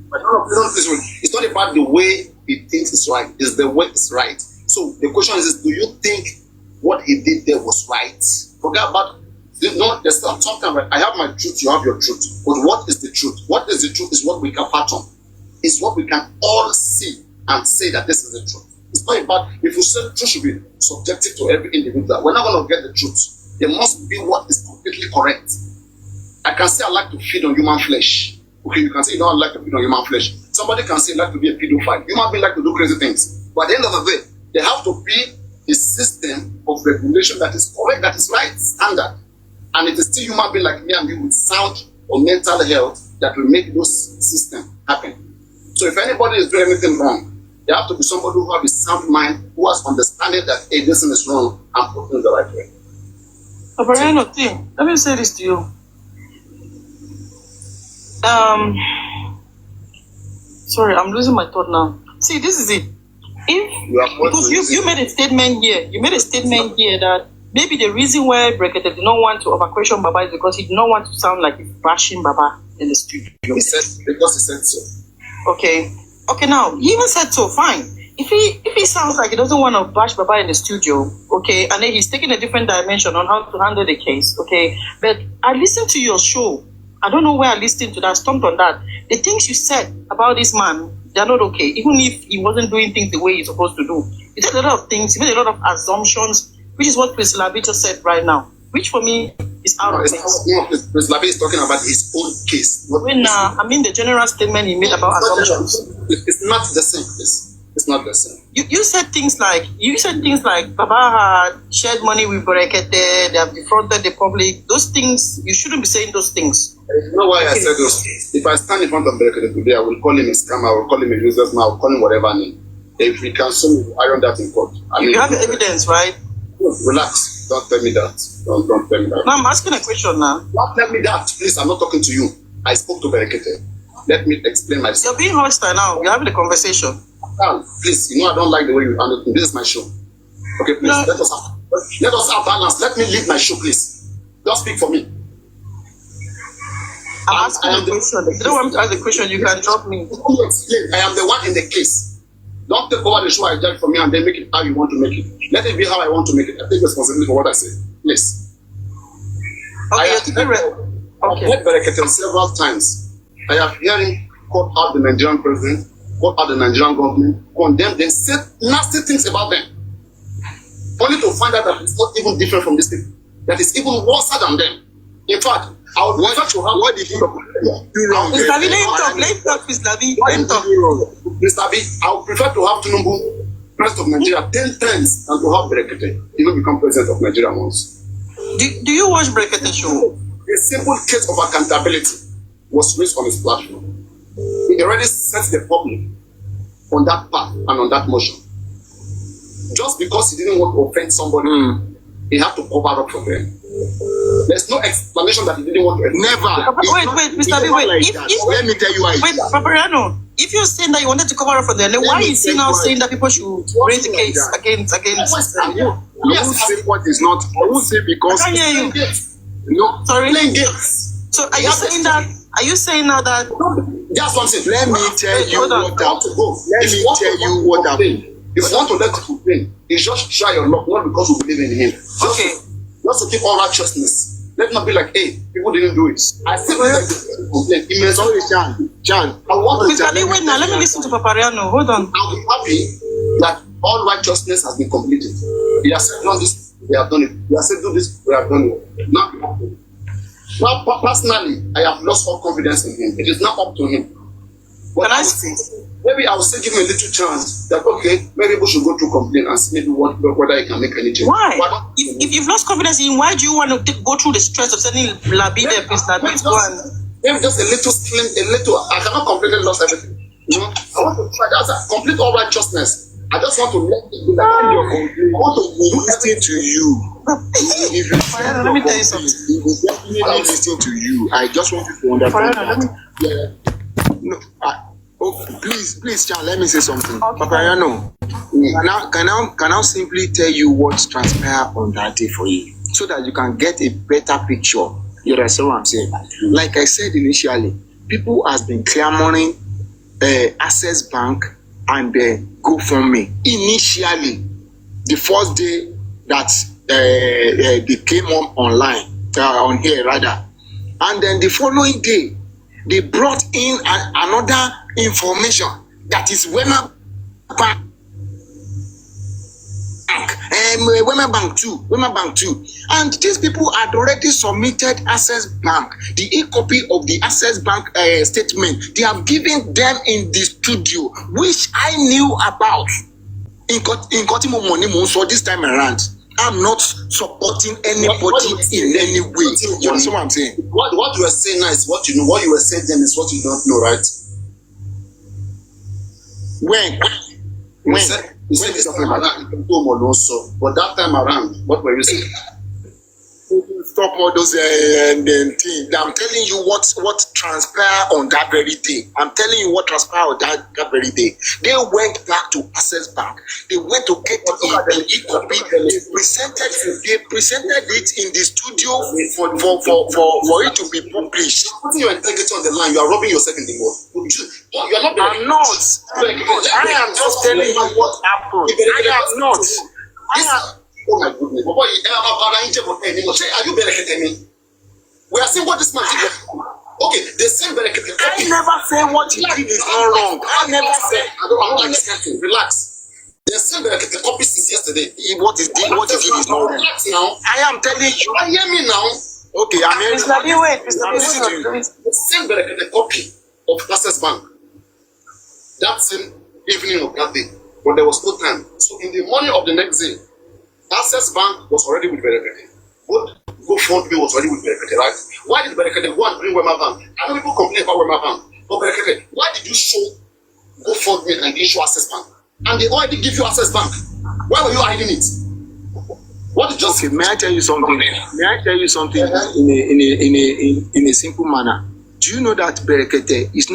It's not about the way he thinks it's right. It's the way it's right. So the question is: do you think what he did there was right? Forget about. There's sometimes I have my truth, you have your truth. But what is the truth? What is the truth is what we can pattern. It's what we can all see and say that this is the truth. It's not about, if you say truth should be subjective to every individual, we're not going to get the truth. There must be what is completely correct. I can say I like to feed on human flesh. Okay, you can say you don't like to feed on human flesh. Somebody can say like to be a pedophile. Human beings like to do crazy things. But at the end of the day, there have to be a system of regulation that is correct, that is right, standard. And it is still human being like me and you with sound or mental health that will make those systems happen. So if anybody is doing anything wrong, there have to be somebody who has a sound mind, who has understanding that, hey, this is wrong, and putting it the right way. Brian, let me say this to you. Sorry, I'm losing my thought now. See, this is it. Because you made a statement here. You made a statement here that maybe the reason why Berekete did not want to overquestion Baba is because he did not want to sound like he's bashing Baba in the studio. Because he said so. Okay, now he even said so. Fine. If he sounds like he doesn't want to bash Baba in the studio, okay, and then he's taking a different dimension on how to handle the case, okay. But I listened to your show. I don't know where I listened to that. Stumped on that. The things you said about this man, they're not okay. Even if he wasn't doing things the way he's supposed to do, he did a lot of things. He made a lot of assumptions, which is what Chris Labi just said right now. Which for me is out of place. Chris Labi is talking about his own case. I mean the general statement he made about assumptions. It's not the same. It's not the same. You said things like Baba had shared money with Berekete, they have defrauded the public. Those things, you shouldn't be saying those things. You know why I said those things? If I stand in front of Berekete today, I will call him a scammer, I will call him a useless man, I will call him whatever name. If we can sue me, iron that in court. You have evidence, right? Relax. Don't tell me that. Don't tell me that. No, I'm asking a question now. Don't tell me that. Please, I'm not talking to you. I spoke to Berekete. Let me explain myself. You're being hostile now. You're having a conversation. Now, please, I don't like the way you handle it. This is my show. Okay, please, No. let us have balance. Let me lead my show, please. Just speak for me. I'm asking a question. If you don't want me to ask the question, you can drop me. I am the one in the case. Don't take over the show I judge for me and then make it how you want to make it. Let it be how I want to make it. I take responsibility for what I say. Please. Okay, I have heard Berekete several times. I have heard him call out the Nigerian president, call out the Nigerian government, condemn them, say nasty things about them. Only to find out that it's not even different from this thing. That it's even worse than them. In fact, I would prefer to have what did you do wrong? Mr. B, let him talk, Mr. B. Let him talk. Mr. B, I would prefer to have Tinubu president of Nigeria 10 times than to have Berekete become president of Nigeria once. Do you watch Berekete show? A simple case of accountability was raised on his platform. He already set the public on that path and on that motion. Just because he didn't want to offend somebody, he had to cover up for them. There's no explanation that he didn't want to. Never. Wait, Mr. B, wait. Let me tell you why. Wait, Papariano, if you're saying that you wanted to cover up for them, then why is he now saying that people should raise the case against? I won't say what is not. I won't say because. I can't hear you. No. Sorry. Playing games. So are you saying that? Are you saying now that? Just one thing. Let me tell you what happened. If you want to let it complain, it's just try your luck, not because we believe in him. Okay. Just to keep all righteousness. Let not be like, hey, people didn't do it. I still believe to complain. Sorry, Jan. I want to Mr. B, wait now. Let me listen to Papariano. Hold on. I'll be happy that all righteousness has been completed. He has said, no, this, we have done it. He has said, do this, we have done it. Now, personally, I have lost all confidence in him. It is not up to him. But maybe I will still give him a little chance that, okay, maybe we should go through complaint and see maybe whether he can make any change. Why? If you've lost confidence in him, why do you want to go through the stress of sending Labi there, please, Labi, go and... Maybe just a little, I cannot completely lose everything. I want to try that. Complete all righteousness. I just want to let it be like I want to listen to you. If you let me tell you something. He will definitely listen to you. I just want you to understand that. No, please, Chan, let me say something. Papariano, can I simply tell you what transpired on that day for you, so that you can get a better picture. You understand what I'm saying? Like I said initially, people has been clamoring Access Bank and GoFundMe. Initially, the first day that they came online, on here rather, and then the following day, they brought in another information that is Wema Bank 2, and these people had already submitted Access Bank, the e-copy of the Access Bank statement. They have given them in the studio, which I knew about in Kotimo Money. So this time around, I'm not supporting anybody in any way. You understand what I'm saying? What you were saying now is what you know. What you were saying then is what you don't know, right? When? You said this time around, but that time around, what were you saying? Stop all those things. I'm telling you what transpired on that very day. I'm telling you what transpired on that very day. They went back to Access Bank. They went to get an e-copy. They presented it in the studio for it to be published. Putting your integrity on the line, you are robbing yourself in the mouth. You are not. I'm not. I am just telling you what happened. I am not. Oh my goodness. Are you Berekete me? We are saying what this man did. Okay, the same Berekete. I never say what he did is not wrong. I never said. I'm not discussing. Relax. The same Berekete copy since yesterday. What he did is not wrong. Relax now. I am telling you. Hear me now. Okay, I'm hearing you. The same Berekete copy of Access Bank. That same evening of that day. But there was no time. So in the morning of the next day, Access Bank was already with Berekete. GoFundMe was already with Berekete, right? Why did Berekete go and bring Wema Bank? I know people complain about Wema Bank. But Berekete, why did you show GoFundMe and issue Access Bank? And they already give you Access Bank. Why were you hiding it? What did you say? May I tell you something? May I tell you something in a simple manner? do you know that Berekete is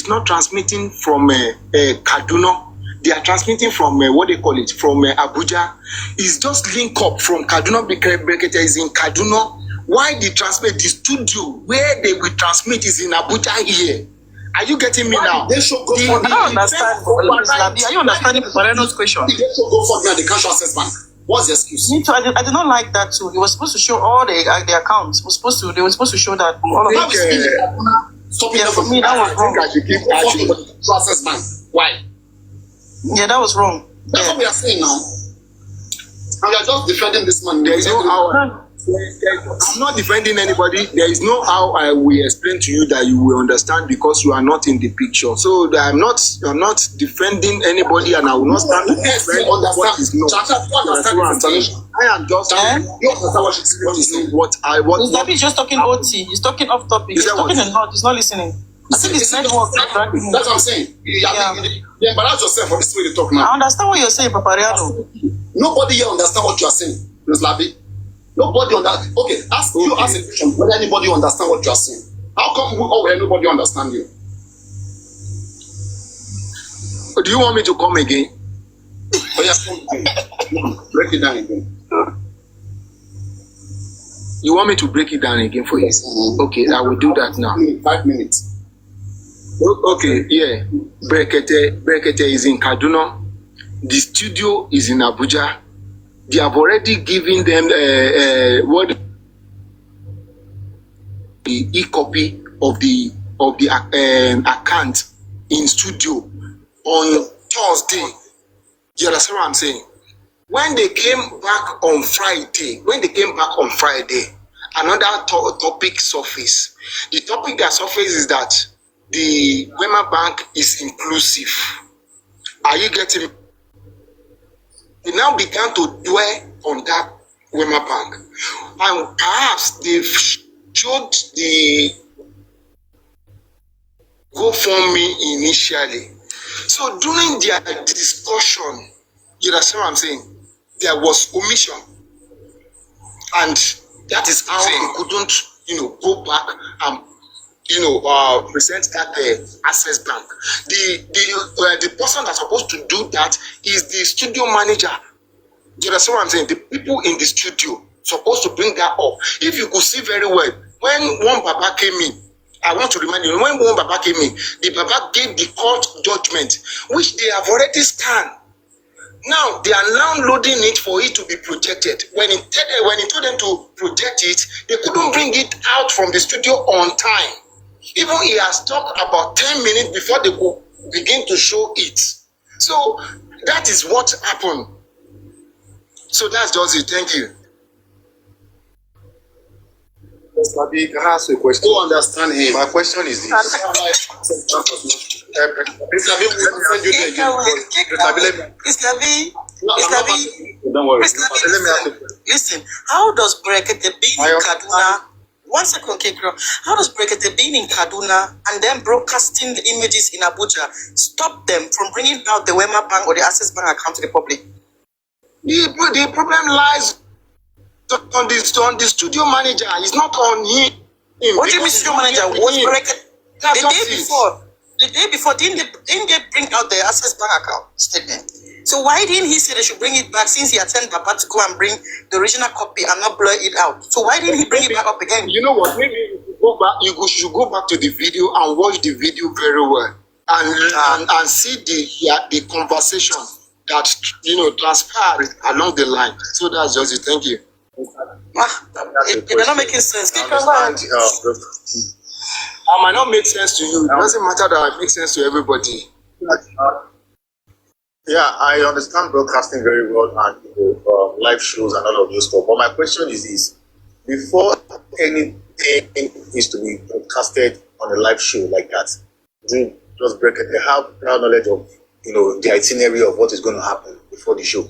not transmitting from Kaduna? They are transmitting from what they call it, from Abuja. It's just link up from Kaduna. Berekete is in Kaduna. Why they transmit the studio where they will transmit is in Abuja here? Are you getting me now? They should go I don't understand. Are you understanding Moreno's question? They should go for the cash access bank. What's the excuse? Me too. I did not like that too. He was supposed to show all the accounts. They were supposed to show that all of them. Yeah, for me that was wrong. Access bank. Why? Yeah, that was wrong. That's what we are saying now. And we are just defending this man. There is no how. I'm not defending anybody. There is no how I will explain to you that you will understand because you are not in the picture. So I'm not defending anybody, and I will not stand to defend what is not. I am just what I want. Mr. B is just talking OT. He's talking off topic. He's talking a lot. He's not listening. I think it's network. That's what I'm saying. You embarrass yourself for this way to talk now. I understand what you're saying, Papariano. Nobody here understand what you are saying, Ms. Labi. Nobody understand. Okay, ask a question whether anybody understand what you are saying. How come nobody understand you? Do you want me to come again? Oh, yes, break it down again. You want me to break it down again for you? Okay, I will do that now. 5 minutes. Okay, yeah. Berekete is in Kaduna. The studio is in Abuja. They have already given them what the e-copy of the account in studio on Thursday. You understand what I'm saying? When they came back on Friday, another topic surfaced. The topic that surfaced is that the Wema Bank is inclusive. Are you getting it? They now began to dwell on that Wema Bank. And perhaps they showed the GoFundMe initially. So during their discussion, you understand what I'm saying? There was omission. And that is how they couldn't, go back and present that access bank. The person that's supposed to do that is the studio manager. You understand what I'm saying? The people in the studio supposed to bring that up. If you could see very well, when one Baba came in, I want to remind you, when one Baba came in, the Baba gave the court judgment, which they have already scanned. Now they are now loading it for it to be projected. When he told them to project it, they couldn't bring it out from the studio on time. Even he has talked about 10 minutes before they could begin to show it. So that is what happened. So that's just it. Thank you. Mr. Labi, can I ask you a question? Who understand him? My question is this. Mr. Labi, we'll send you there again. Mr. B, don't worry. Let me ask you. Listen, how does Berekete being in Kaduna? One second, Kekro. How does Berekete being in Kaduna and then broadcasting the images in Abuja stop them from bringing out the Wema Bank or the Access Bank account to the public? The problem lies on the studio manager. It's not on him. What do you mean studio manager? Was Berekete the day before, didn't they bring out the Access Bank account statement? So why didn't he say they should bring it back since he attended Papa to go and bring the original copy and not blur it out? So why didn't he bring it back up again? You know what? Maybe you should go back to the video and watch the video very well and see the conversation that transpired along the line. So that's just it. Thank you. They're not making sense. I understand. I might not make sense to you. It doesn't matter that it makes sense to everybody. Yeah, I understand broadcasting very well and live shows and all of those stuff. But my question is this: before anything is to be broadcasted on a live show like that, does Berekete have prior knowledge of the itinerary of what is going to happen before the show?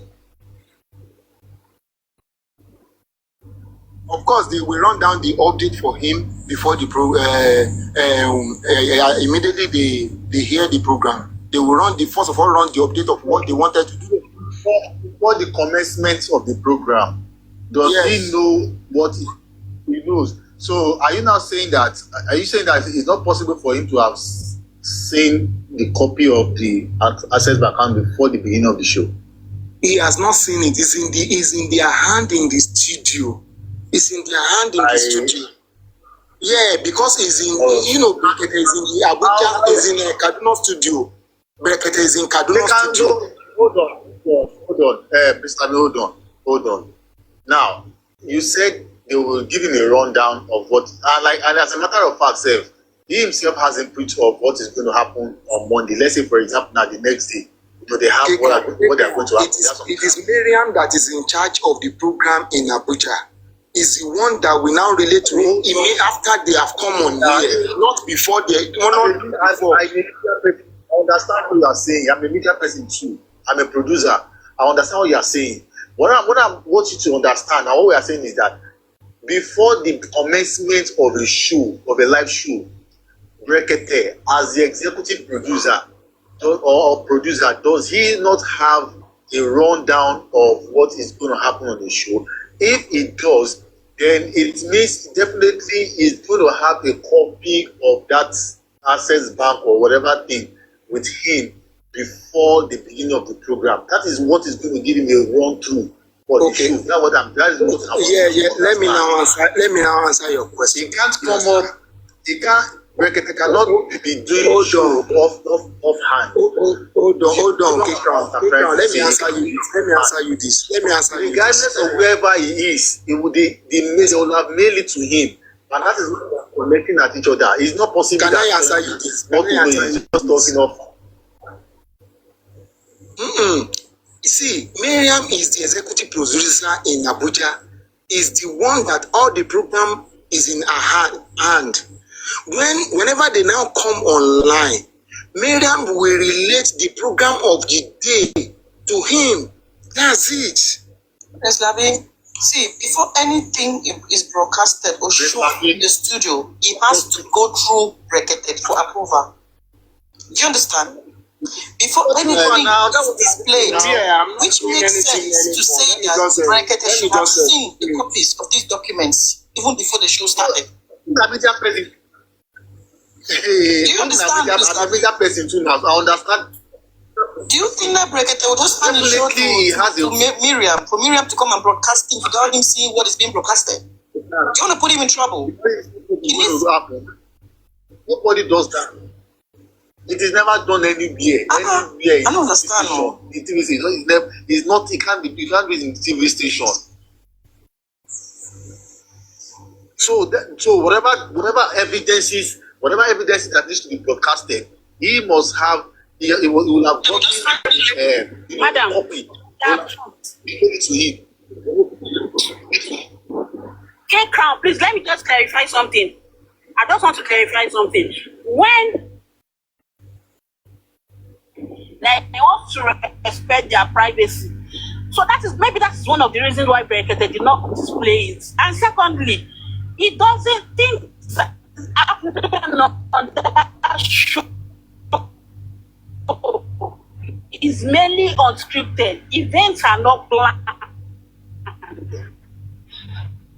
Of course, they will run down the update for him before the immediately they hear the program. They will run the update of what they wanted to do. Before the commencement of the program, does he know what He knows. So are you now saying that? Are you saying that it's not possible for him to have seen the copy of the Access Bank account before the beginning of the show? He has not seen it. It's in their hand in the studio. It's in their hand in the studio. Yeah, because it's in Brekete is in the Abuja, is in Kaduna studio. Brekete is in Kaduna studio. Hold on, Mr. Hold on. Now, you said they will give him a rundown of what, and as a matter of fact, he himself has input of what is going to happen on Monday. Let's say, for example, now the next day, they have what they are going to happen. It is Miriam that is in charge of the program in Abuja. Is the one that we now relate to him after they have come on here, not before they. I understand what you are saying. I'm a media person too. I'm a producer. I understand what you are saying. What I want you to understand, and what we are saying is that before the commencement of a show, of a live show, Brekete, as the executive producer or producer, does he not have a rundown of what is going to happen on the show? If he does, then it means definitely he's going to have a copy of that Access Bank or whatever thing with him before the beginning of the program. That is what is going to give him a run through for the show. That is what I'm Let me now answer your question. He can't come up. He can't. Brekete cannot be doing show offhand. Hold on. Let me answer you this. Regardless of wherever he is, they will have mailed it to him. And that is what we're connecting at each other. It's not possible. Can I answer you this? Just talking off. You see, Miriam is the executive producer in Abuja. Is the one that all the program is in her hand. Whenever they now come online, Miriam will relate the program of the day to him. That's it. Yes, Labi. See, before anything is broadcasted or shown in the studio, it has to go through Brekete for approval. Do you understand? Before anything is displayed, which makes sense to say that Brekete should have seen the copies of these documents even before the show started. Do you understand? That person too now. I understand. Do you think that Brekete would just hand it to Miriam, for Miriam to come and broadcast it without him seeing what is being broadcasted? Do you want to put him in trouble? Nobody does that. It is never done anywhere. I don't understand. The TV station is not. It can't be in the TV station. So whatever evidences that needs to be broadcasted, he must have. He will have gotten Madam, copy. Give it to him. Okay, Crown, please let me just clarify something. I just want to clarify something. When they want to respect their privacy, so that's one of the reasons why Brekete did not display it. And secondly, he doesn't think on that show is mainly unscripted. Events are not planned.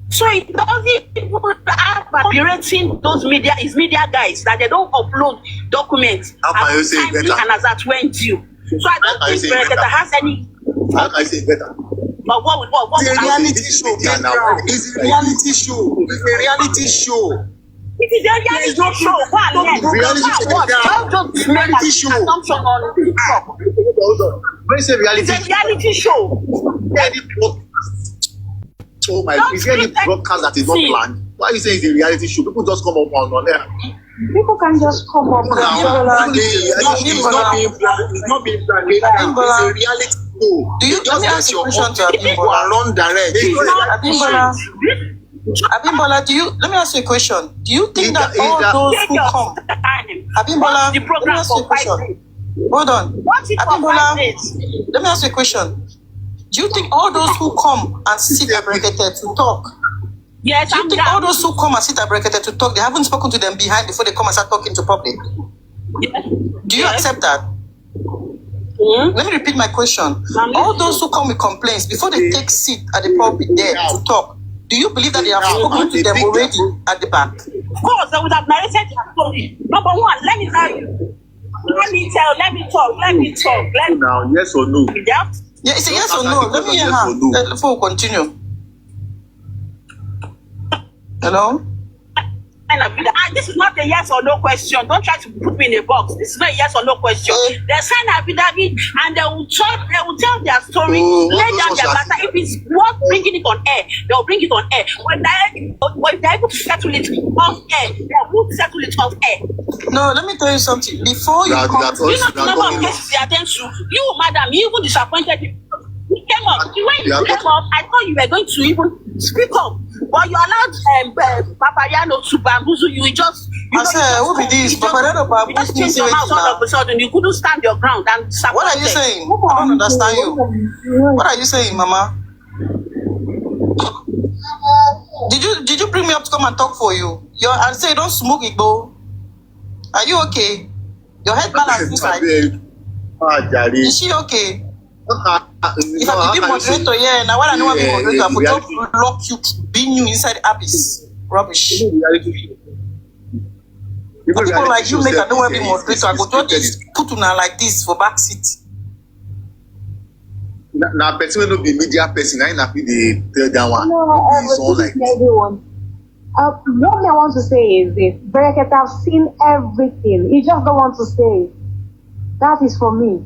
So it doesn't even have curating those media guys that they don't upload documents as timely and as at when due. So I don't think Brekete has any. How can I say better? But what it's a reality show. It's a reality show. It's a reality show. It is a reality show. Reality show. Assumption on TikTok. When you say reality, it's a reality show. Oh my! Is there any broadcast that is not planned? Why you say it's a reality show? People just come up on there. People can just come up. It's not being planned. It's a reality show. Do you just ask your question to Abimbola? Run direct. Abimbola, let me ask you a question. Do you think that all those who come, Abimbola, let me ask you a question. Hold on. Abimbola, let me ask you a question. Do you think all those who come and sit at Brekete to talk? Yes, do you think all those who come and sit at Brekete to talk, they haven't spoken to them behind before they come and start talking to public? Yes. Do you accept that? Let me repeat my question. All those who come with complaints, before they take seat at the pulpit there to talk, Do you believe that they have spoken to them already at the back? Of course, they would have narrated their story. Number one, let me tell you. Let me talk. Now, yes or no? Yeah, it's a yes or no. Let me hear her before we continue. Hello? This is not a yes or no question. Don't try to put me in a box. This is not a yes or no question. They sign affidavit and they will tell their story, lay down their matter. If it's worth bringing it on air, they'll bring it on air. When they're able to settle it off air, they will settle it off air. No, let me tell you something. Before you come, you know the number of cases they attend to. You, madam, you even disappointed me. You came up. When you came up, I thought you were going to even speak up. But you allowed Papayano to bamboozle you. I said, who be this? Papayano bamboozle me. Your mouth all of a sudden. You couldn't stand your ground. And what are you saying? I don't understand you. What are you saying, Mama? Did you bring me up to come and talk for you? I say don't smoke it, bro. Are you okay? Your head balance inside. Is she okay? If I be moderator, yeah, now when I know I'm a moderator, I could lock you, being you inside the abyss. Rubbish. People like you make I know I'm a moderator, I could just put on like this for back seat. Now, person will not be media person. I not be the third one. No, everyone. What I want to say is this: Bereketa have seen everything. You just don't want to say it. That is for me.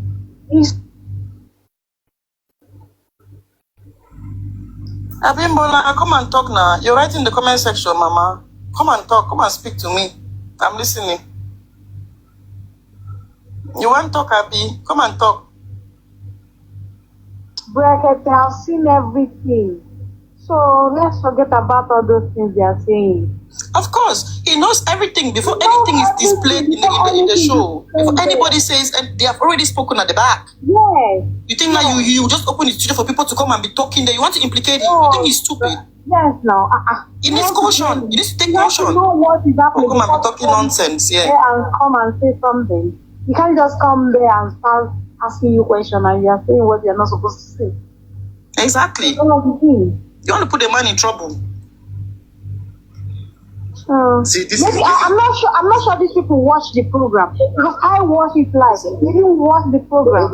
Abimbola, come and talk now. You're right in the comment section, Mama. Come and talk. Come and speak to me. I'm listening. You want to talk, Abi? Come and talk. Bereketa have seen everything. So let's forget about all those things they are saying. Of course, he knows everything before anything is displayed in the show. Before anybody says, and they have already spoken at the back. Yes. You think now you just open the studio for people to come and be talking there? You want to implicate him? You think he's stupid? Yes, no. He needs caution. You need to take caution. You know what is happening. Come and be talking nonsense, yeah. And come and say something. You can't just come there and start asking you questions and you are saying what you're not supposed to say. Exactly. You want to put the man in trouble. See, I'm not sure these people watch the program because I watch it live. They didn't watch the program.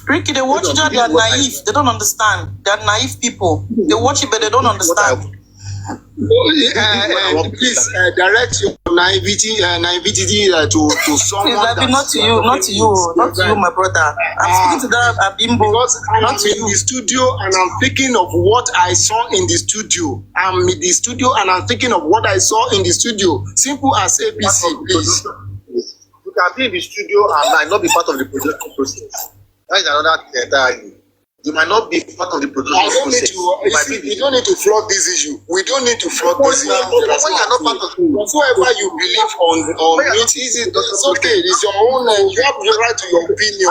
Ricky, they watch it. They are naive. They don't understand. They are naive people. They watch it, but they don't understand. Please direct your naivety to someone. Not to you, my brother. I'm speaking to that Abimbo. Because I'm in the studio and I'm thinking of what I saw in the studio. I'm in the studio and I'm thinking of what I saw in the studio. Simple as ABC, please. You can be in the studio and might not be part of the production process. That is another entirely. You might not be part of the production process. We don't need to flood this issue. We don't need to flood this issue. Whoever you believe on it, it's okay. It's your own. You have the right to your opinion.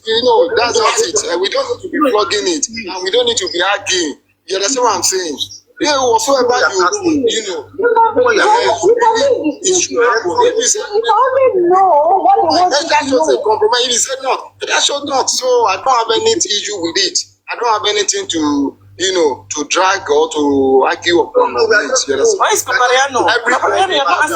You know, that's not it. We don't need to be flogging it. And we don't need to be arguing. You understand what I'm saying? Yeah, whatsoever you know. It should happen. That's just a compromise. If he said no, that should not. So I don't have any issue with it. I don't have anything to, to drag or to argue upon it. Why is Papariano? Everybody have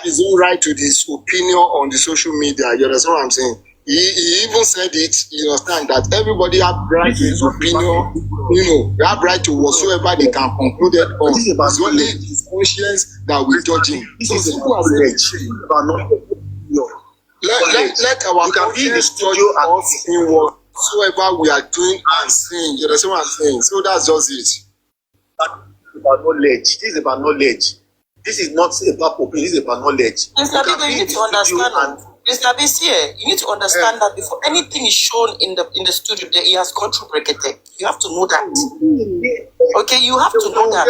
his own right to this opinion on the social media. You understand what I'm saying? He even said it, you understand, that everybody have right to his opinion, they have right to whatsoever they can conclude it on. It's only his conscience that we're judging. So simple as that. Let our conscience judge us in whatsoever we are doing and saying. You understand what I'm saying? So that's just it. About knowledge. This is about knowledge. This is not about opinion, this is about knowledge. You need to understand. Mr. Bissier, you need to understand that before anything is shown in the studio, that he has gone through Brekete. You have to know that. Okay, you have to know that.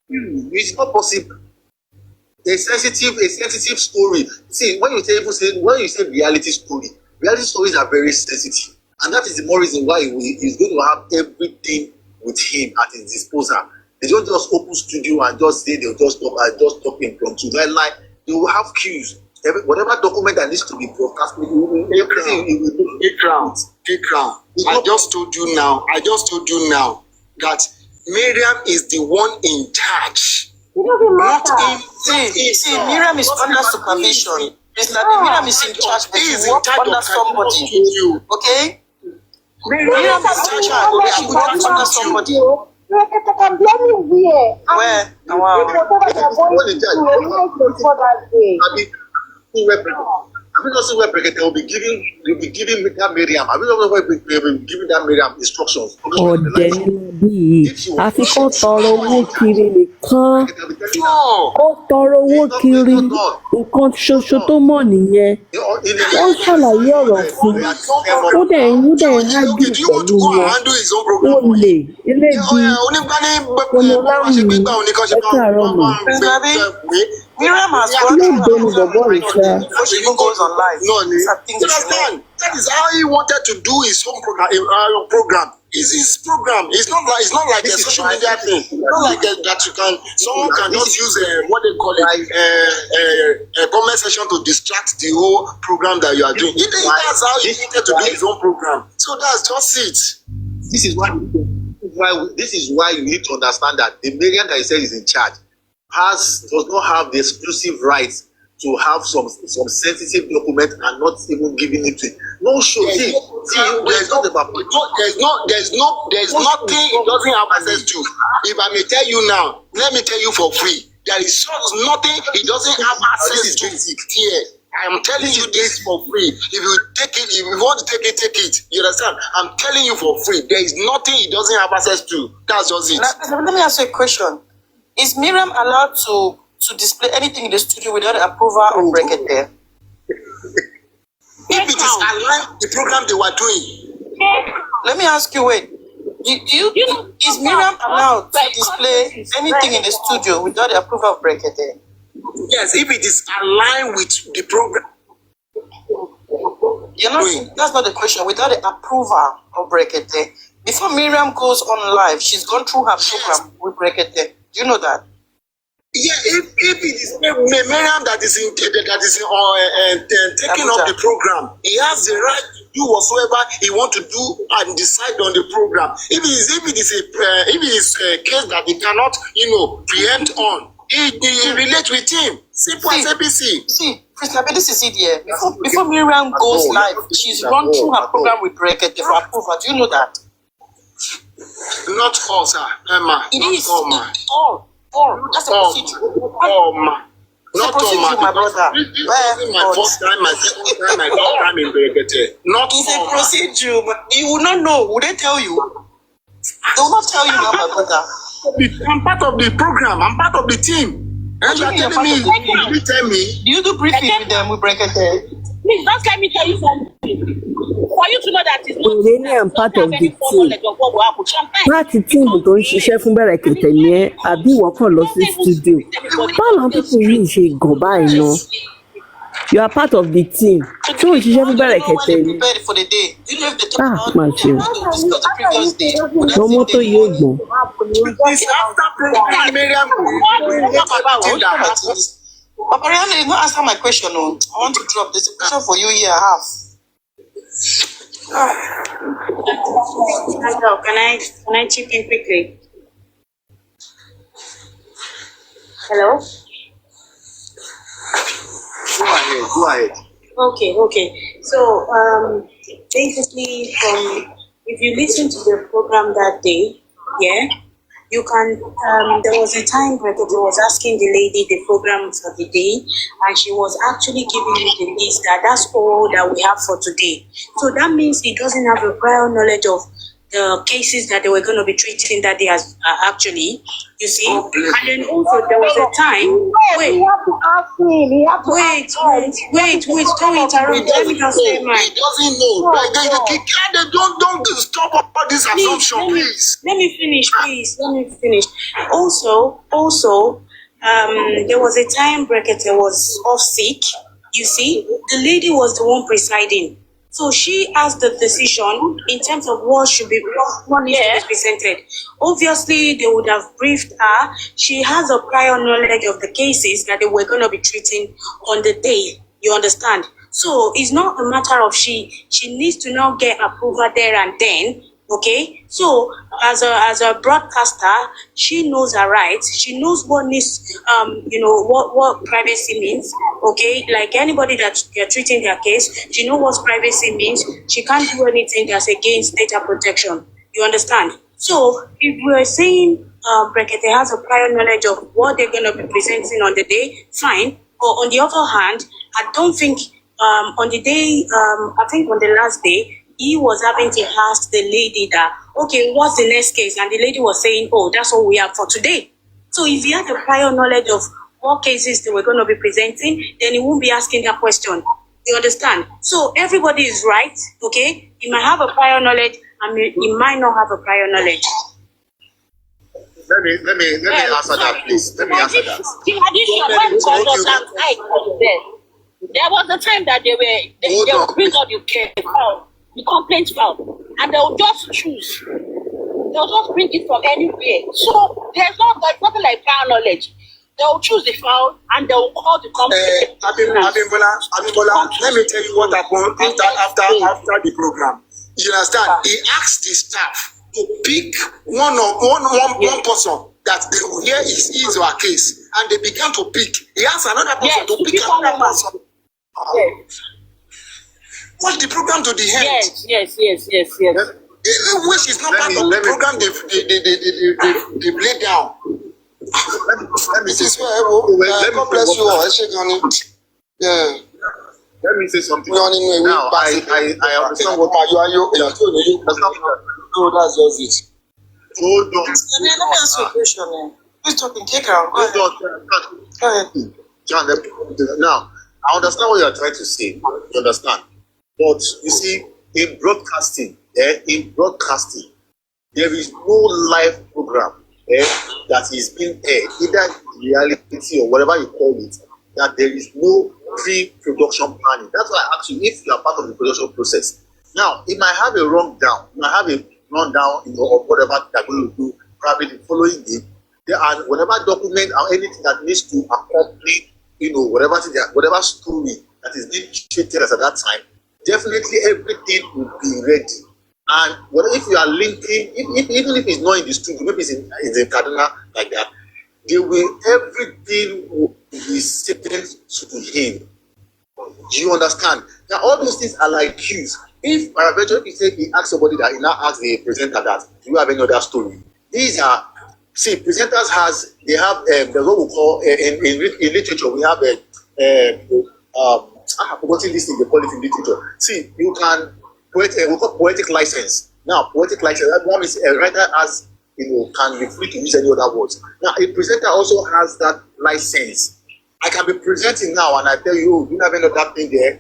It's not possible. A sensitive story. See, when you say reality stories are very sensitive, and that is the more reason why he's going to have everything with him at his disposal. They don't just open studio and just say they'll just talk impromptu. Like they will have cues. Whatever document that needs to be broadcast, everything he will do Ikram. I just told you now that Miriam is the one in charge. See, Miriam is under supervision. It's like Miriam is in charge, but she works under somebody. Okay? Miriam is in charge, but she works under somebody. Where? I think also where Brekete will be giving that Miriam. I think also where will be giving that Miriam instructions. Ọ̀dẹ̀ bíi àfikún tọrọ owó kiri nìkan ó tọrọ owó kiri nǹkan ṣoṣo tó mọ̀ nìyẹn wọ́n ṣàlàyé ọ̀rọ̀ fún ó dẹ̀ ń hájú pẹ̀lú wọn ó lè eléyìí oníláàmù ẹ̀ka àárọ̀ mọ̀. Miriam has gone through before she even goes on live. No, that is how he wanted to do his own program. It's his program. It's not like a social media thing. Not like that someone can just use what they call it a comment section to distract the whole program that you are doing. That's how he wanted to do his own program. So that's just it. This is why you need to understand that the Miriam that he said is in charge does not have the exclusive right to have some sensitive document and not even giving it to him. No show. There's nothing he doesn't have access to. If I may tell you now, let me tell you for free. There is nothing he doesn't have access to here. I am telling you this for free. If you take it, if you want to take it, take it. You understand? I'm telling you for free. There is nothing he doesn't have access to. That's just it. Let me ask you a question. Is Miriam allowed to display anything in the studio without the approval of Brekete? If it is aligned with the program they were doing. Let me ask you, wait. Is Miriam allowed to display anything in the studio without the approval of Brekete? Yes, if it is aligned with the program. That's not the question. Without the approval of Brekete, before Miriam goes on live, she's gone through her program with Brekete. Do you know that? Yeah, if it is Miriam that is taking up the program, he has the right to do whatsoever he wants to do and decide on the program. If it is a case that he cannot, preempt on, he relates with him. Simple as ABC. See, Christabel, this is it here. Before Miriam goes live, she's run through her program with Brekete for approval. Do you know that? Not all, sir. Emma. It is all. That's a procedure. Not all, my brother. This is my first time, my second time, my third time in Brekete. Not it's a procedure, but you will not know. Would they tell you? They will not tell you now, my brother. I'm part of the program. I'm part of the team. And you're telling me, you tell me. Do you do briefing with them with Brekete? Please, don't let me tell you something. For you to know that it's not really I'm part of the team. Láti tíìmù tó ń ṣiṣẹ́ fún Brekete ni ẹ́ àbí ìwọ kàn lọ sí studio. Báwo people yìí ṣe gàn báyìí ná? You are part of the team. Tí ò ń ṣiṣẹ́ fún Brekete ni. Máa ṣe o. Ọmọ tó yé gbọ̀n. Papa Rihanna did not answer my question. No. I want to drop. There's a question for you here. I have. Hello, can I chip in quickly? Hello? Go ahead. Okay. So, basically, if you listen to the program that day, yeah, you can, there was a time Brekete was asking the lady the program for the day, and she was actually giving you the list that's all that we have for today. So that means he doesn't have a prior knowledge of the cases that they were going to be treating that day as actually, you see. And then also there was a time. Wait, don't interrupt. Let me just say mine. He doesn't know. Don't stop all this assumption, please. Let me finish. Also, there was a time Brekete was off sick. You see, the lady was the one presiding. So she has the decision in terms of what needs to be presented. Obviously, they would have briefed her. She has a prior knowledge of the cases that they were going to be treating on the day. You understand? So it's not a matter of she needs to now get approval there and then. Okay, so as a broadcaster, she knows her rights. She knows what needs, what privacy means. Okay, like anybody that you're treating their case, she knows what privacy means. She can't do anything that's against data protection. You understand? So if we're saying Brekete has a prior knowledge of what they're going to be presenting on the day, fine. But on the other hand, I don't think on the day, I think on the last day, he was having to ask the lady that, okay, what's the next case? And the lady was saying, oh, that's all we have for today. So if he had a prior knowledge of what cases they were going to be presenting, then he won't be asking that question. You understand? So everybody is right, okay? He might have a prior knowledge, and he might not have a prior knowledge. Let me answer that, please. Let me answer that. There was a time that they will bring out the complaint file, and they'll just choose. They'll just bring it from anywhere. So there's nothing like prior knowledge. They'll choose the file and they'll call the complaint. Abimbola, let me tell you what happened after the program. You understand? He asked the staff to pick one person that they will hear his or her case, and they began to pick. He asked another person to pick another person. Watch the program to the end. Yes. Which is not part of the program they play down. Let me say God bless you all. Yeah. Let me say something. Now, I understand what you No, that's just it. Hold on. Let me ask you a question. Who's talking? Take her. Go ahead. John, now, I understand what you are trying to say. You understand? But you see, in broadcasting, there is no live program that is being aired, either reality or whatever you call it, that there is no pre-production planning. That's why I asked you if you are part of the production process. Now, it might have a rundown, of whatever they're going to do, probably the following day. There are whatever document or anything that needs to accompany, whatever story that is being treated at that time. Definitely everything will be ready. And if you are linking, even if it's not in the studio, maybe it's in Kaduna like that, everything will be sent to him. Do you understand? Now all those things are like cues. If Paraventure he asks somebody that he now asks the presenter that, do you have any other story? These are, presenters have there's what we call in literature we have I've forgotten this thing, they call it in literature. See, you can we call poetic license. Now, poetic license, that one is a writer has, can be free to use any other words. Now, a presenter also has that license. I can be presenting now and I tell you, do you have any other thing there?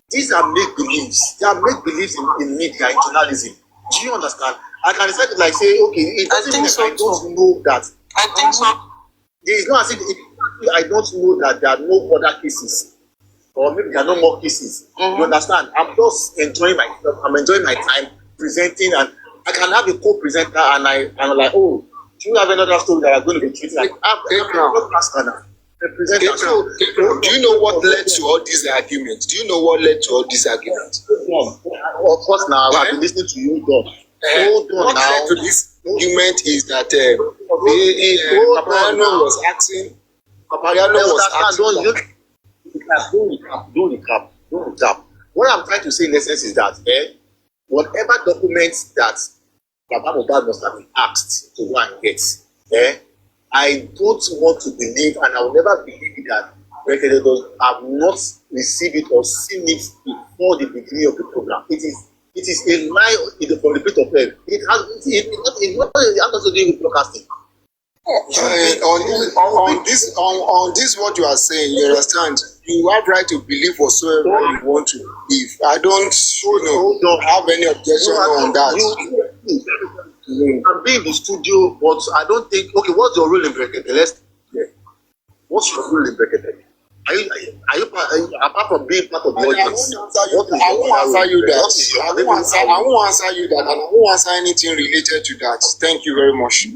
These are make-believes. They are make-believes in media, in journalism. Do you understand? I can decide to say, okay, it doesn't mean I don't know that. I think so. There is no as if I don't know that there are no other cases. Or maybe there are no more cases. Mm-hmm. You understand? I'm just enjoying myself. I'm enjoying my time presenting, and I can have a co-presenter, and I'm like, oh, do you have another story that I'm going to be treating? Like, I'm a pastor now. Do you know what led to all these arguments? Of course, now I've been listening to you, Don. Hold on now. What led to this argument is that Papariano was asking. Don't recap. What I'm trying to say in essence is that whatever documents that Baba Mohbad must have been asked to go and get, I don't want to believe, and I will never believe that regulators have not received it or seen it before the beginning of the program. It is a lie from the pit of hell. It has to do with broadcasting. On this what you are saying, you understand, you have right to believe whatsoever you want to believe. I don't have any objection on that. I'm being in the studio, but I don't think, okay, what's your role in Brekete? What's your role in Brekete? Are you apart from being part of the audience? I won't answer you that. I won't answer you that, and I won't answer anything related to that. Thank you very much.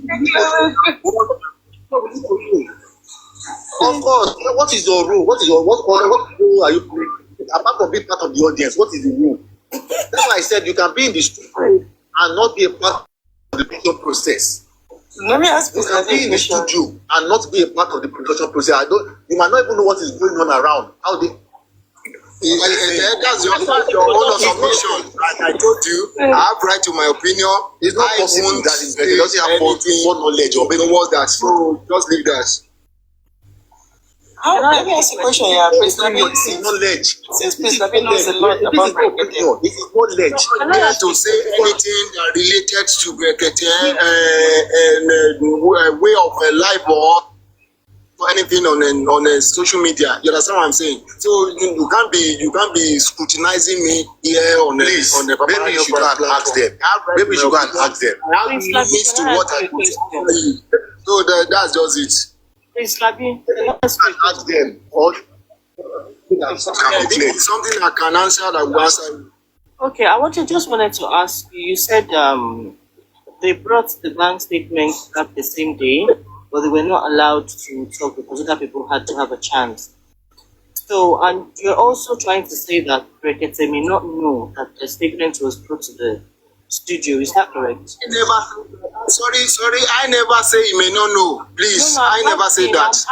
Of course. What is your role? What role are you playing? apart from being part of the audience, what is the rule? That's why I said you can be in the studio and not be a part of the production process. Let me ask you. You can be in the studio and not be a part of the production process. You might not even know what is going on around. How they that's your own submission. Like I told you, I have right to my opinion. It's not possible that it doesn't have more knowledge or maybe what's that. So just leave that. Let me ask you a question here. It's knowledge. Since Prince Labi knows a lot about Brekete. This is knowledge. I'm here to say anything related to Brekete and way of life or anything on a social media. You understand what I'm saying? So you can't be scrutinizing me here on the maybe you should go and ask them. Maybe you should go and ask them. I have limits to what I put. So that's just it. Prince Labi, ask them. Or something I can answer that will answer. Okay, just wanted to ask you. You said they brought the bank statement up the same day, but they were not allowed to talk because other people had to have a chance. So, and you're also trying to say that Brekete may not know that the statement was brought to the studio. Is that correct? Sorry, I never say you may not know. Please, I never say that.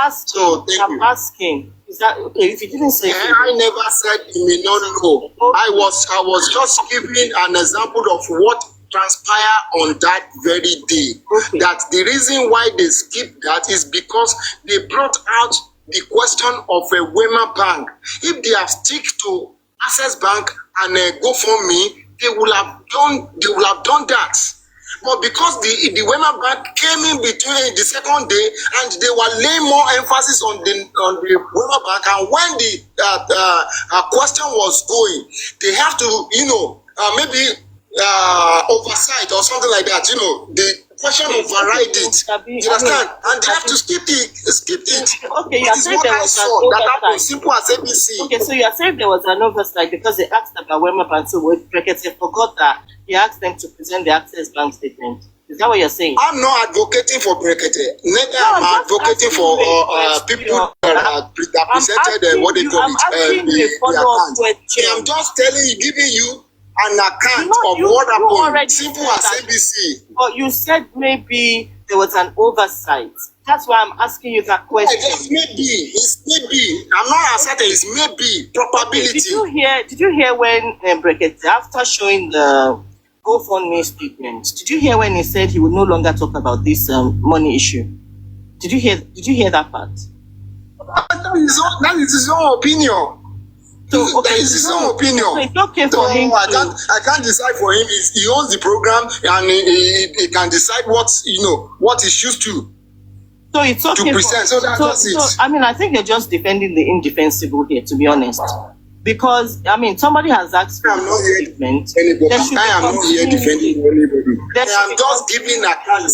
I'm asking. Is that okay? If you didn't say I never said you may not know. Okay. I was just giving an example of what transpired on that very day. Okay. That the reason why they skipped that is because they brought out the question of a Wema Bank. If they have stick to Access Bank and GoFundMe, they will have done that. But because the Wema Bank came in between the second day and they were laying more emphasis on the Wema Bank, and when the question was going, they have to, maybe oversight or something like that, the question override it. You understand? And they have to skip it. Okay, you are saying there was an oversight. Simple as ABC. Okay, so you are saying there was an oversight because they asked about Wema Bank, so Brekete forgot that he asked them to present the Access Bank statement. Is that what you're saying? I'm not advocating for Brekete. Neither am I advocating for people that presented what they call it. I'm just telling you, giving you an account of what happened. Simple as ABC. But you said maybe there was an oversight. That's why I'm asking you that question. It's maybe. I'm not asserting. It's maybe probability. Did you hear when Brekete, after showing the GoFundMe statement, did you hear when he said he would no longer talk about this money issue? Did you hear that part? That is his own opinion. So, okay, that is his own opinion. So it's okay for him. I can't decide for him. He owns the program and he can decide what he chooses to. So it's okay to present. So that's it. So, I think you're just defending the indefensible here, to be honest. Because somebody has asked for a statement. I am not here defending anybody. I'm just giving account.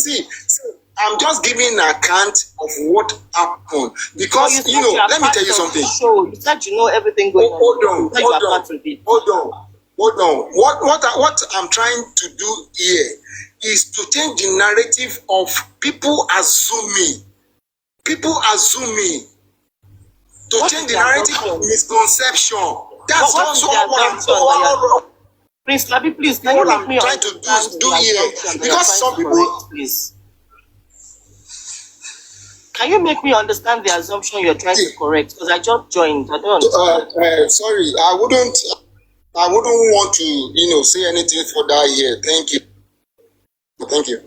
I'm just giving an account of what happened. Because let me tell you something. You said you know everything going on. Hold on. What I'm trying to do here is to change the narrative of people assuming. To change the narrative of misconception. That's also what Prince Labi, please, can you make me trying to do here? Because some people, please. Can you make me understand the assumption you're trying to correct? Because I just joined. I don't understand. Sorry, I wouldn't want to, say anything for that here. Thank you.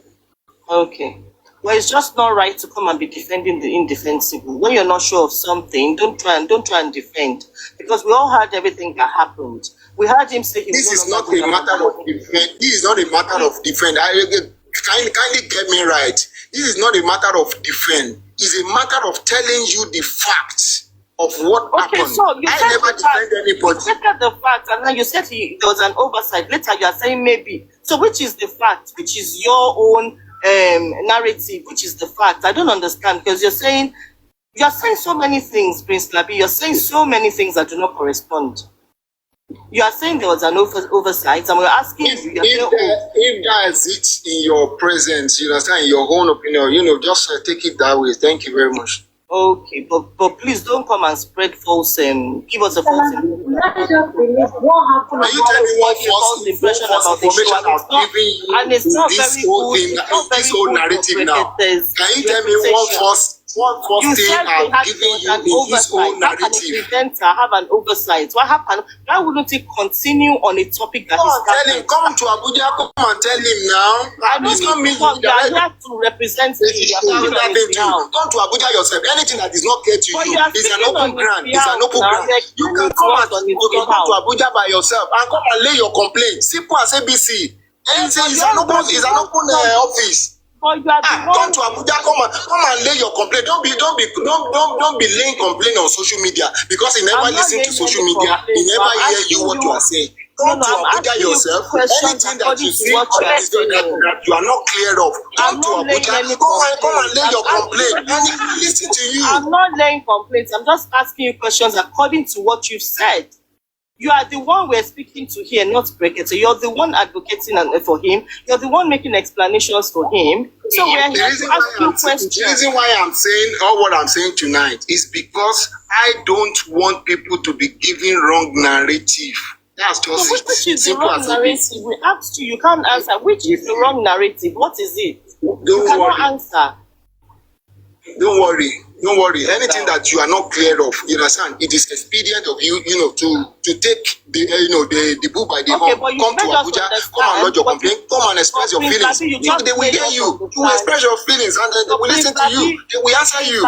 Okay. Well, it's just not right to come and be defending the indefensible. When you're not sure of something, don't try and defend. Because we all heard everything that happened. We heard him say this is not a matter of defense. This is not a matter of defense. Kindly get me right. This is not a matter of defense. It's a matter of telling you the facts of what happened. So you I never defend anybody. You said the facts, and then you said there was an oversight. Later you are saying maybe. So which is the fact? Which is your own narrative? Which is the fact? I don't understand, because you're saying so many things, Prince Labi. You're saying so many things that do not correspond. You are saying there was an oversight, and we're asking if that is it in your presence, you understand, in your own opinion, just take it that way. Thank you very much. Okay, but please don't come and spread false, give us a false impression. Let's just release what happened. Can you tell me what false impression false about the show? information I've given you And it's not this very whole good. thing, It's not this very whole good narrative for now? Brekete's Can you tell me what false You thing said they I've had given you an in this whole oversight. How can a narrative? presenter have an oversight? What happened? Why wouldn't he continue on a topic that Come is on, tell him. Come to Abuja. Come and tell him now. I don't It's need not to me. come. You are here to represent me. You are speaking on his behalf. Come to Abuja yourself. Anything that is not clear to But you you are is an speaking open on his ground. It's an behalf open now. ground. You're You can explaining come to us on his to behalf. Abuja by yourself and come and lay your complaint. Simple as ABC. It's an open office. But you are the Come to Abuja, come and lay your complaint. Don't be laying complaint on social media because he never listen to social media. He never hear you what you are saying. Come to Abuja yourself. Anything that you see that you are not clear of, come to Abuja. Come and lay your complaint. And he will listen to you. I'm not laying complaints. I'm just asking you questions according to what you've said. You are the one we're speaking to here, not Brekete. You're the one advocating for him. You're the one making explanations for him. So we're here to ask you questions. The reason why I'm saying all what I'm saying tonight is because I don't want people to be giving wrong narrative. That's just so which is the wrong narrative? We asked you, you can't answer. Which is the wrong narrative? What is it? You cannot answer. Don't worry. Anything that you are not clear of, you understand? It is expedient of you, to take the bull by the horn. Come to Abuja, come and lodge your complaint, come and express your feelings. They will hear you. You will express your feelings, and then they will listen to you. They will answer you.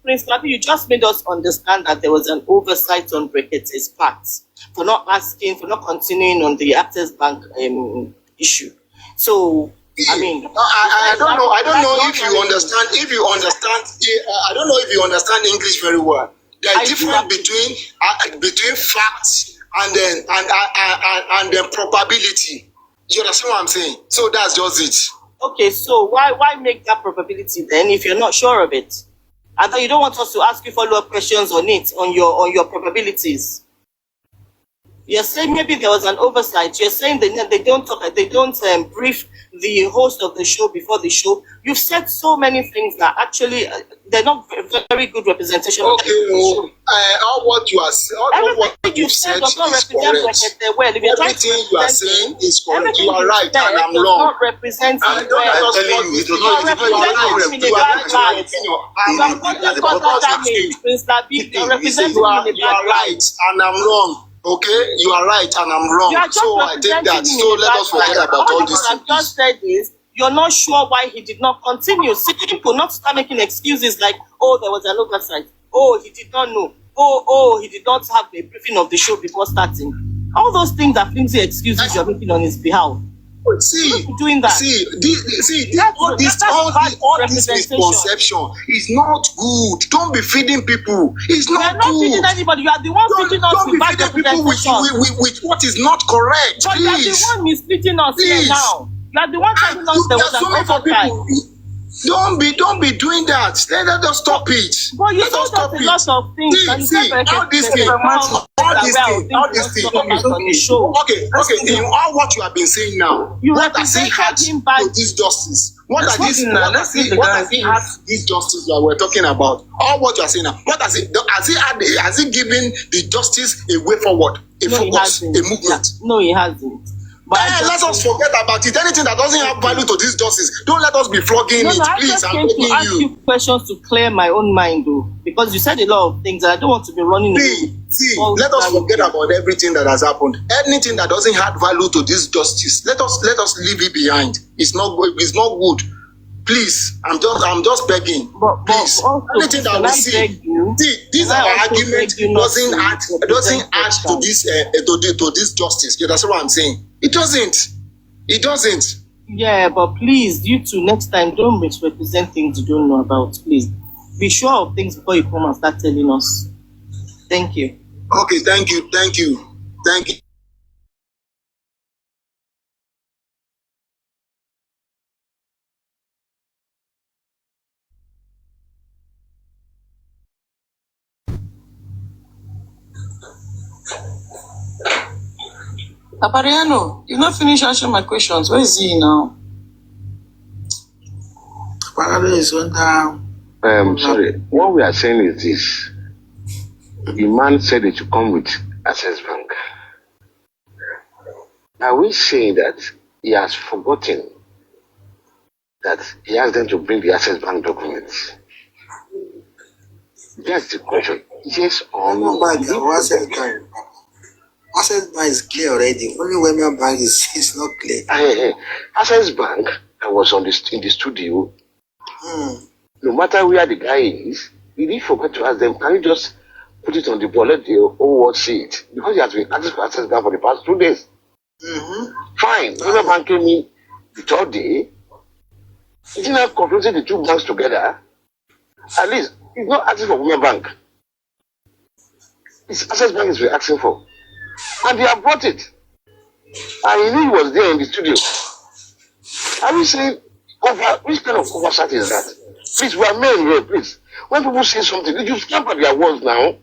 Prince Klapi, you just made us understand that there was an oversight on Brekete's part for not continuing on the Access Bank issue. So. I mean, I don't know. I don't know if you understand. I don't know if you understand English very well. There is difference between facts and then probability. You understand what I'm saying? So that's just it. Okay, so why make that probability then if you're not sure of it? And then you don't want us to ask you follow-up questions on it, on your probabilities. You're saying maybe there was an oversight. You're saying they don't brief the host of the show before the show. You've said so many things that actually they're not very good representation. Okay, all what you are saying, everything you've said does not represent Brekete well. If everything you are saying is correct. You are right, and I'm does wrong. Not represent I don't well. telling you, it does not represent You are right, and I'm wrong. Okay, you are right and I'm wrong. So I take that. So let us forget about all this. What I've just said is you're not sure why he did not continue. Simple, not start making excuses like, oh, there was an oversight. Oh, he did not know. Oh, he did not have a briefing of the show before starting. All those things are flimsy excuses you're making on his behalf. Doing that. All this misconception is not good. Don't be feeding people. It's not good. You're not feeding anybody. You are the one feeding us. Don't be feeding people with what is not correct. But you are the one misleading us here now. You are the one telling us there was an oversight. Don't be doing that. Let us stop it. But you told us a lot of things. All these things. Okay. In all what you have been saying now, what has he had to this justice? What has he had this justice that we're talking about? All what you are saying now, what has he given the justice a way forward, a focus, a movement? No, he hasn't. Let us forget about it. Anything that doesn't have value to this justice, don't let us be flogging it. Please, I'm begging you. I ask you questions to clear my own mind, though, because you said a lot of things, and I don't want to be running. Let us forget about everything that has happened. Anything that doesn't add value to this justice, let us leave it behind. It's not good. Please, I'm just begging. Please, anything that we see. This our argument doesn't add to this justice. Yeah, that's what I'm saying. It doesn't. Yeah, but please, you two, next time, don't misrepresent things you don't know about. Please, be sure of things before you come and start telling us. Thank you. Okay, thank you. Apariano, you've not finished answering my questions. Where is he now? Apariano is under Sorry. What we are saying is this. The man said that you come with Access Bank. Are we saying that he has forgotten that he asked them to bring the Access Bank documents? That's the question. Yes or no? Access Bank is clear already. Only Wema Bank is not clear. Access Bank, I was in the studio. No matter where the guy is, he didn't forget to ask them, can you just put it on the board, let the whole world see it? Because he has been asking for Access Bank for the past 2 days. Fine. Wema Bank came in the 3rd day. He did not confuse the two banks together. At least, he's not asking for Wema Bank. It's Access Bank is asking for. And they have brought it. And he knew he was there in the studio. Are we saying, which kind of oversight is that? Please, we are men here, please. When people say something, did you stamp at their words now?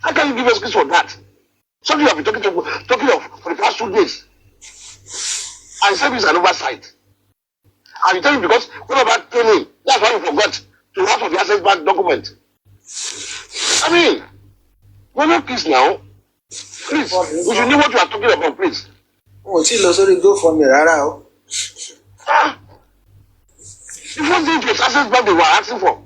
How can you give excuse for that? Something you have been talking of for the past 2 days. And say it's an oversight. And you tell me because whenever came in, that's why you forgot to ask for the Access Bank document. I mean, we're not kids now. Please, we should know what you are talking about, please. Oh, she lost already go for me, Rara. The first thing was Access Bank they were asking for.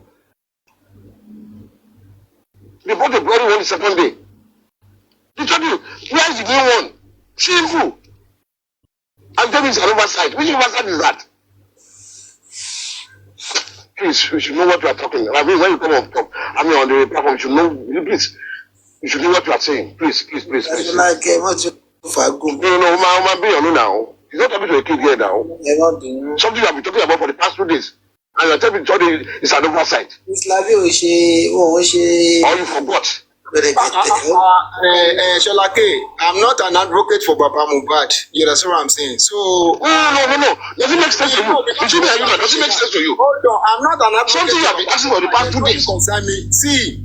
They bought the bloody one the second day. They told you, where is the new one? Shameful. And tell me it's an oversight. Which oversight is that? Please, we should know what you are talking about. I mean, when you come on top, on the platform, you should know, please, you should know what you are saying. Please. Like, what you for good? No, man, be on now. He's not talking to a kid here now. Something you have been talking about for the past 2 days. And you're telling me it's an oversight. It's like or you forgot. Sholake, I'm not an advocate for Baba Mohbad. You understand what I'm saying? So no. Does it make sense to you? Does it make sense to you? Hold on, I'm not an advocate. Something you have been asking for the past 2 days. See.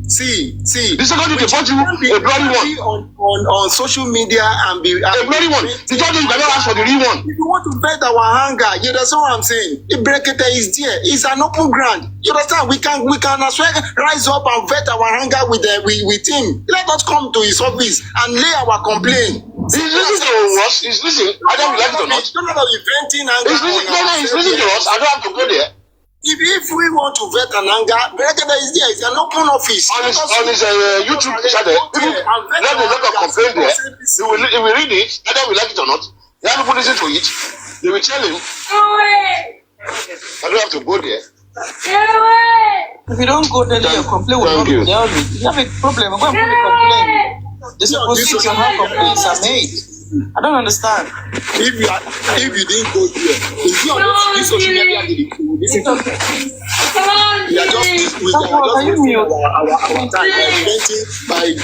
The second day they bought you a bloody one on social media and be a bloody one. They told you you cannot ask for the real one. If you want to vet our hunger, you understand what I'm saying? The Brekete is there. It's an open ground. You understand? We can as well rise up and vet our hunger with him. Let us come to his office and lay our complaint. He's listening to us. He's listening. I don't like it or not. No, venting anger. He's listening to us. I don't have to go there. If we want to vet an anger, Brekete is there. It's an open office. On his YouTube channel, people have a lot of complaint there. He will read it, whether we like it or not. The other people listen to it. They will tell him. I don't have to go there. If you don't go there, your complaint will not be dealt with. You have a problem. I'm going to put a complaint. This is how complaints are made. I don't understand. If you didn't go there, if you are this social media, listen to me. We are just wasting our time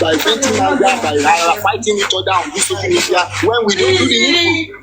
by venting anger, by fighting each other on this social media when we don't do the needful.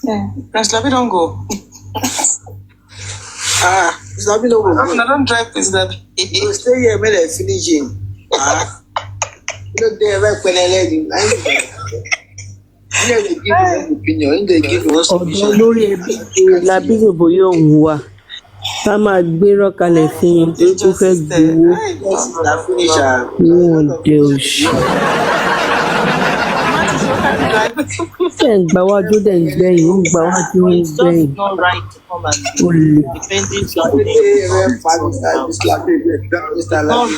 Yeah, Prince Labi don't go. Prince Labi don't go. I don't drive Prince Labi. You stay here, may they finish him. Look there, right when I let him. They give you opinion. They give you ọ̀dọ́ lórí ẹbí Labi Zobo yóò ń wà ká máa gbérọ́ kalẹ̀ sí yẹn torí kó fẹ́ gbowó wọn dé òṣì. Ṣé ń gba wájú dẹ̀ ń gbẹ̀yìn ó ń gba wájú ó ń gbẹ̀yìn ó lè.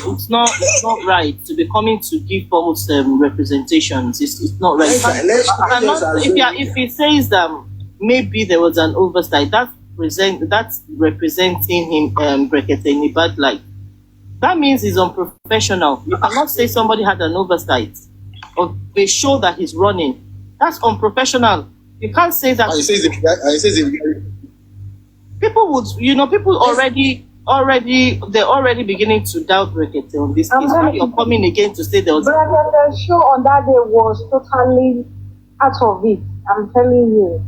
It's not right to be coming to give false representations. It's not right. If he says maybe there was an oversight, that's representing him Brekete in a bad light. That means he's unprofessional. You cannot say somebody had an oversight of a show that he's running. That's unprofessional. You can't say that. I say people would, people they're already beginning to doubt Brekete on this case. Now you're coming again to say there was. Brekete's show on that day was totally out of it. I'm telling you.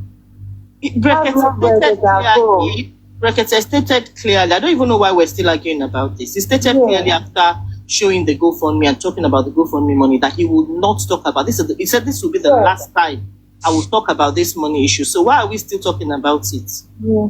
Brekete stated clearly. I don't even know why we're still arguing about this. He stated clearly after showing the GoFundMe and talking about the GoFundMe money that he would not talk about this. He said this will be the last time I will talk about this money issue. So why are we still talking about it? Yeah.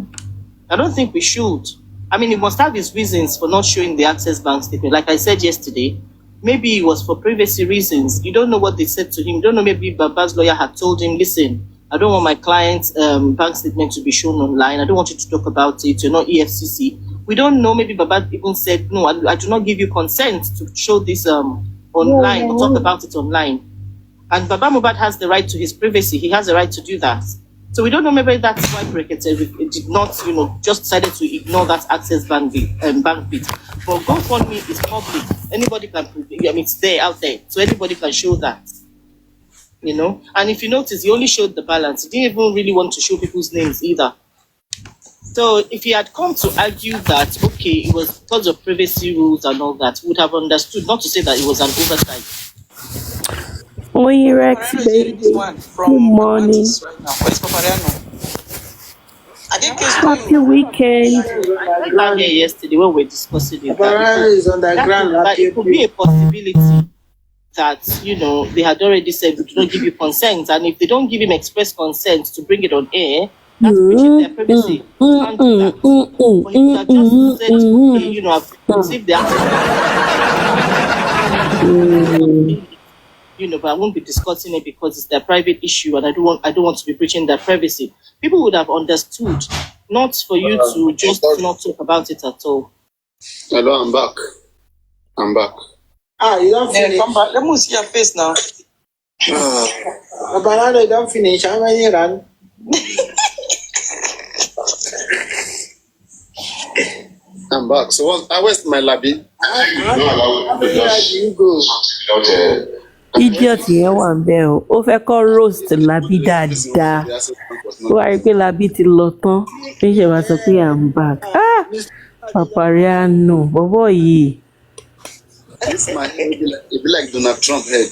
I don't think we should. I mean, he must have his reasons for not showing the Access Bank statement. Like I said yesterday, maybe it was for privacy reasons. You don't know what they said to him. You don't know, maybe Baba's lawyer had told him, listen, I don't want my client's bank statement to be shown online. I don't want you to talk about it. You're not EFCC. We don't know. Maybe Baba even said, no, I do not give you consent to show this online or talk about it online. And Baba Mohbad has the right to his privacy. He has the right to do that. So we don't know, maybe that's why Brekete did not, just decided to ignore that Access Bank bit. But GoFundMe is public. Anybody can, it's there, out there. So anybody can show that. And if you notice, he only showed the balance. He didn't even really want to show people's names either. So if he had come to argue that, okay, it was because of privacy rules and all that, would have understood, not to say that it was an oversight. Oi, Rex, baby. Good morning. Happy weekend. I got here yesterday when we were discussing it. It could be a possibility that, they had already said we do not give you consent. And if they don't give him express consent to bring it on air, that's breaching their privacy. Can't do that. But he could have just said, okay, I've received the access. But I won't be discussing it because it's their private issue and I don't want to be breaching their privacy. People would have understood, not for you to just not talk about it at all. Hello, I'm back. You don't finish. Come back. Let me see your face now. Banana, you don't finish. How many run? I'm back. So where's my labby? You go. Idiot yẹn wà ń bẹ̀ o. Ó fẹ́ kọ́ roast Labi dáadáa. Ó wá rí pé Labi ti lọ tán. Ó ṣe wá sọ pé I'm back. Papariano, bọ́bọ́ yìí. This my head it be like Donald Trump head.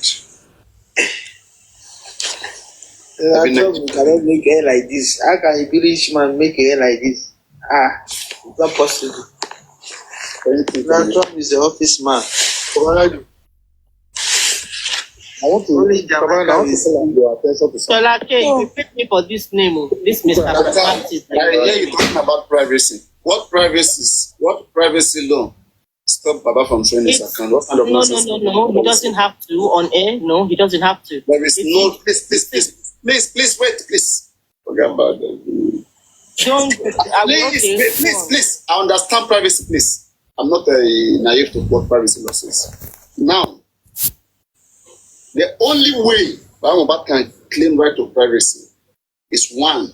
Donald Trump cannot make hair like this. How can a British man make hair like this? It's not possible. Donald Trump is the office man. I want to your attention to something. If you pick me for this name, this Mr. I hear you talking about privacy. What privacy law stop Baba from showing his account? What kind of nonsense? No. He doesn't have to on air. No, he doesn't have to. There is no. Please wait. Please. Forget about that. Please. I understand privacy. Please. I'm not naive to what privacy law says. Now, the only way Mohbad can claim right to privacy is one,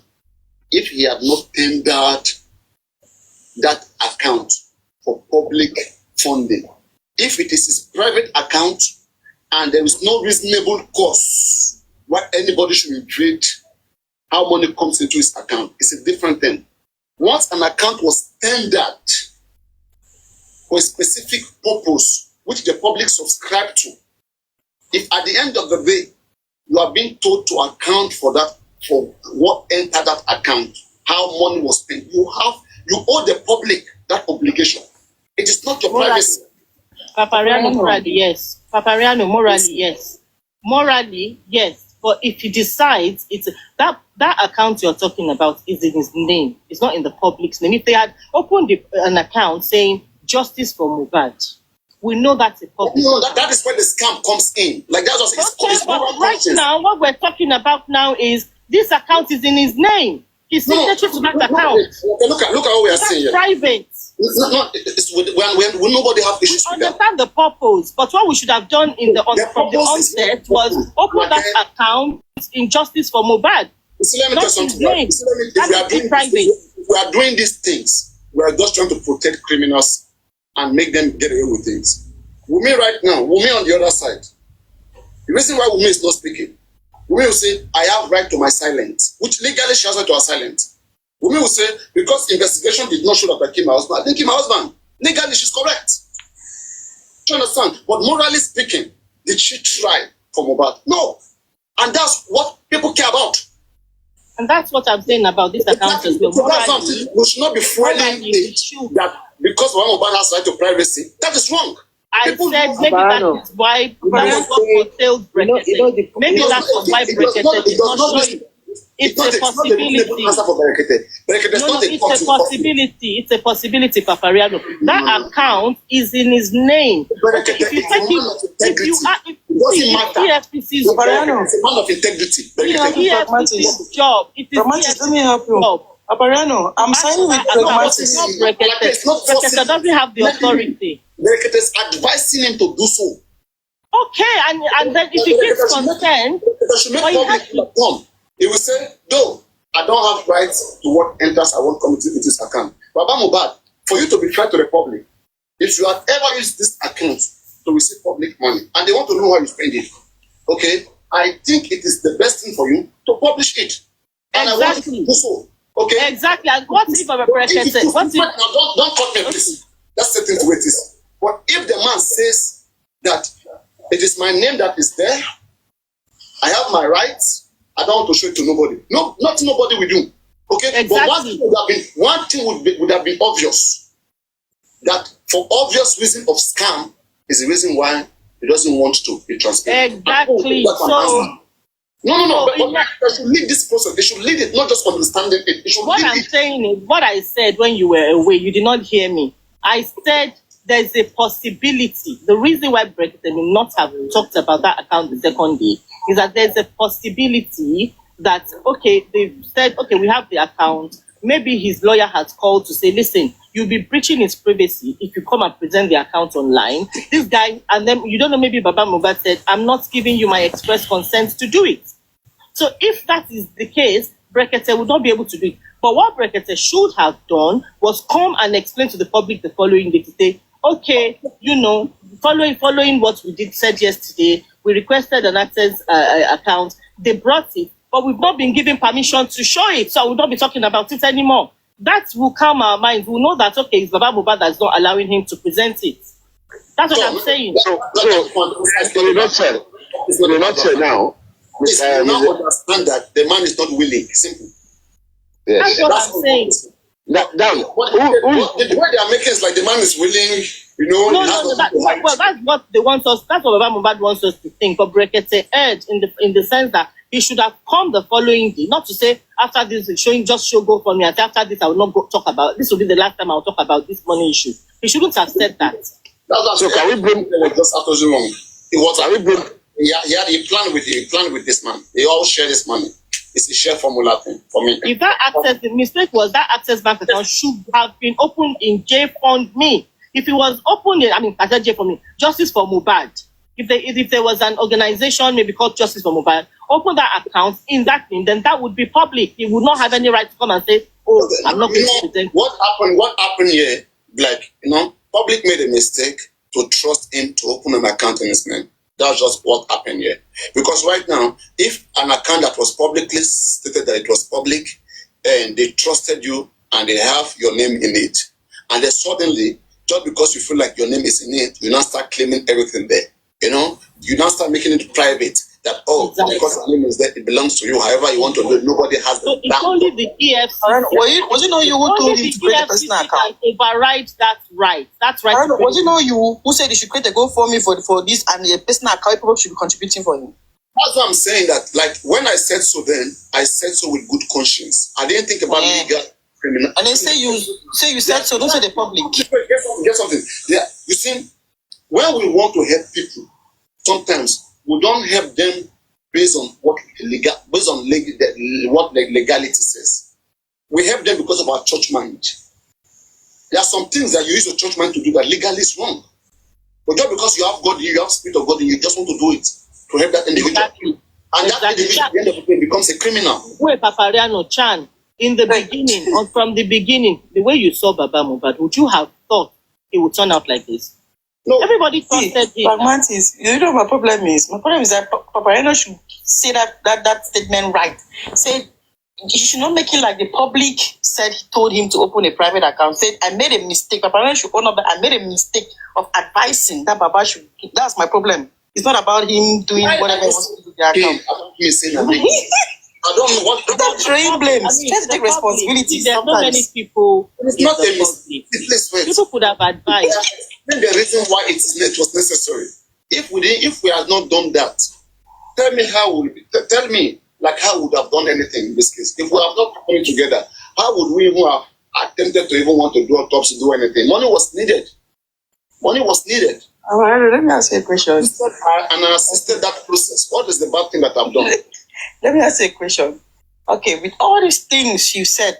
if he had not tendered that account for public funding. If it is his private account and there is no reasonable cause why anybody should invade how money comes into his account, it's a different thing. Once an account was tendered for a specific purpose which the public subscribed to, if at the end of the day you are being told to account for that, for what entered that account, how money was spent, you owe the public that obligation. It is not your privacy. Papariano, morally, yes. Papariano, morally, yes. Morally, yes. But if he decides, it's that account you're talking about is in his name. It's not in the public's name. If they had opened an account saying justice for Mohbad, we know that's a public. No, that is where the scam comes in. Like that's just right now, what we're talking about now is this account is in his name. He's signature to that account. Look at what we are saying here. Private. When nobody have issues with that. Understand the purpose, but what we should have done from the onset was open that account in justice for Mohbad. See, let me tell you something. If we are doing these things, we are just trying to protect criminals and make them get away with things. Wumi right now, Wumi on the other side. The reason why Wumi is not speaking, Women will say, I have right to my silence, which legally she has right to her silence. Women will say, because investigation did not show that I killed my husband, I didn't kill my husband. Legally, she's correct. Do you understand? But morally speaking, did she try for Mohbad? No. And that's what people care about. And that's what I'm saying about this account as well. So that's something we should not be fueling it that because Mohbad has right to privacy. That is wrong. I said maybe that is why that's what curtails Brekete. Maybe that's why Brekete did not show it. It's a possibility. It's a possibility. It's a possibility, Papariano. That account is in his name. Okay, if you take it, if you are, EFCC's Papariano is a man of integrity. EFCC's job. It is let me help you. job. Papariano, I'm signing with Brekete. Brekete doesn't have the authority. Brekete is advising him to do so. Okay, and then if he gives consent, he will say, no, I don't have rights to what enters I want committee into this account. Baba Mohbad, for you to be fair to the public, if you have ever used this account to receive public money and they want to know how you spend it, okay, I think it is the best thing for you to publish it. And I want you to do so. Okay? Exactly. And what if a Brekete? Don't cut me, please. That's the thing to it is. But if the man says that it is my name that is there, I have my rights, I don't want to show it to nobody. No, not nobody will do. Okay? Exactly. But one thing would have been obvious. That for obvious reason of scam is the reason why he doesn't want to be transparent. Exactly. So No. But they should lead this process. They should lead it, not just understanding it. They should what I'm saying is, what I said when you were away, you did not hear me. I said there's a possibility. The reason why Brekete will not have talked about that account the second day is that there's a possibility that, okay, they've said, okay, we have the account. Maybe his lawyer has called to say, listen, you'll be breaching his privacy if you come and present the account online. This guy, and then you don't know, maybe Baba Mohbad said, I'm not giving you my express consent to do it. So if that is the case, Brekete would not be able to do it. But what Brekete should have done was come and explain to the public the following day to say, okay, you know, following what we said yesterday, we requested an access account. They brought it, but we've not been given permission to show it, so I will not be talking about it anymore. That will calm our minds. We'll know that, okay, it's Baba Mohbad that's not allowing him to present it. That's what I'm saying. So in a nutshell now, you now understand that the man is not willing. Simple. Yes. That's what I'm saying. The way they are making is like the man is willing, you know. No, that's what they want us. That's what Baba Mohbad wants us to think. But Brekete urged in the sense that he should have come the following day, not to say after this show go for me, and after this I will not talk about. This will be the last time I will talk about this money issue. He shouldn't have said that. So can we bring just after so long? He had a plan with this man. They all share this money. It's a share formula thing for me. If the mistake was that access bank account should have been opened in JFundMe. If it was opened in, I said JFundMe, Justice for Mohbad. If there was an organization maybe called Justice for Mohbad, open that account in that name, then that would be public. He would not have any right to come and say, oh, I'm not going to present. What happened here, like, public made a mistake to trust him to open an account in his name. That's just what happened here. Because right now, if an account that was publicly stated that it was public, and they trusted you, and they have your name in it, and then suddenly, just because you feel like your name is in it, you now start claiming everything there. You now start making it private. That, exactly. Because your name is there, it belongs to you. However you want to do it, nobody has so it's only the EFCC. Was it not you who told him to create a personal account? Override that right. That's right. Was it not you who said he should create a GoFundMe for this and a personal account people should be contributing for him? That's what I'm saying. That, like, when I said so then, I said so with good conscience. I didn't think about legal criminal. And then say you said so. Don't say the public. Get something. Yeah, you see, when we want to help people, sometimes we don't help them based on what legality says. We help them because of our church mind. There are some things that you use your church mind to do that legally is wrong. But just because you have God, you have Spirit of God, and you just want to do it to help that individual. Exactly. And that individual at the end of the day becomes a criminal. Wait, Papariano Chan, in the beginning, or from the beginning, the way you saw Baba Mohbad, would you have thought it would turn out like this? No, everybody trusted him. Pragmatis, you know my problem is that Paparino should say that statement right. Say he should not make it like the public said he told him to open a private account. Said I made a mistake. Paparino should own up that I made a mistake of advising that Baba should. That's my problem. It's not about him doing whatever he wants to do with the account. I don't know what. Stop throwing blames. Just take responsibility. There's so many people. It's not a mistake. People could have advised. The reason why it was necessary. If we had not done that, tell me how would have done anything in this case. If we have not come together, how would we even have attempted to even want to do autopsy, do anything? Money was needed. Let me ask you a question. And I assisted that process. What is the bad thing that I've done? Let me ask you a question. Okay, with all these things you said,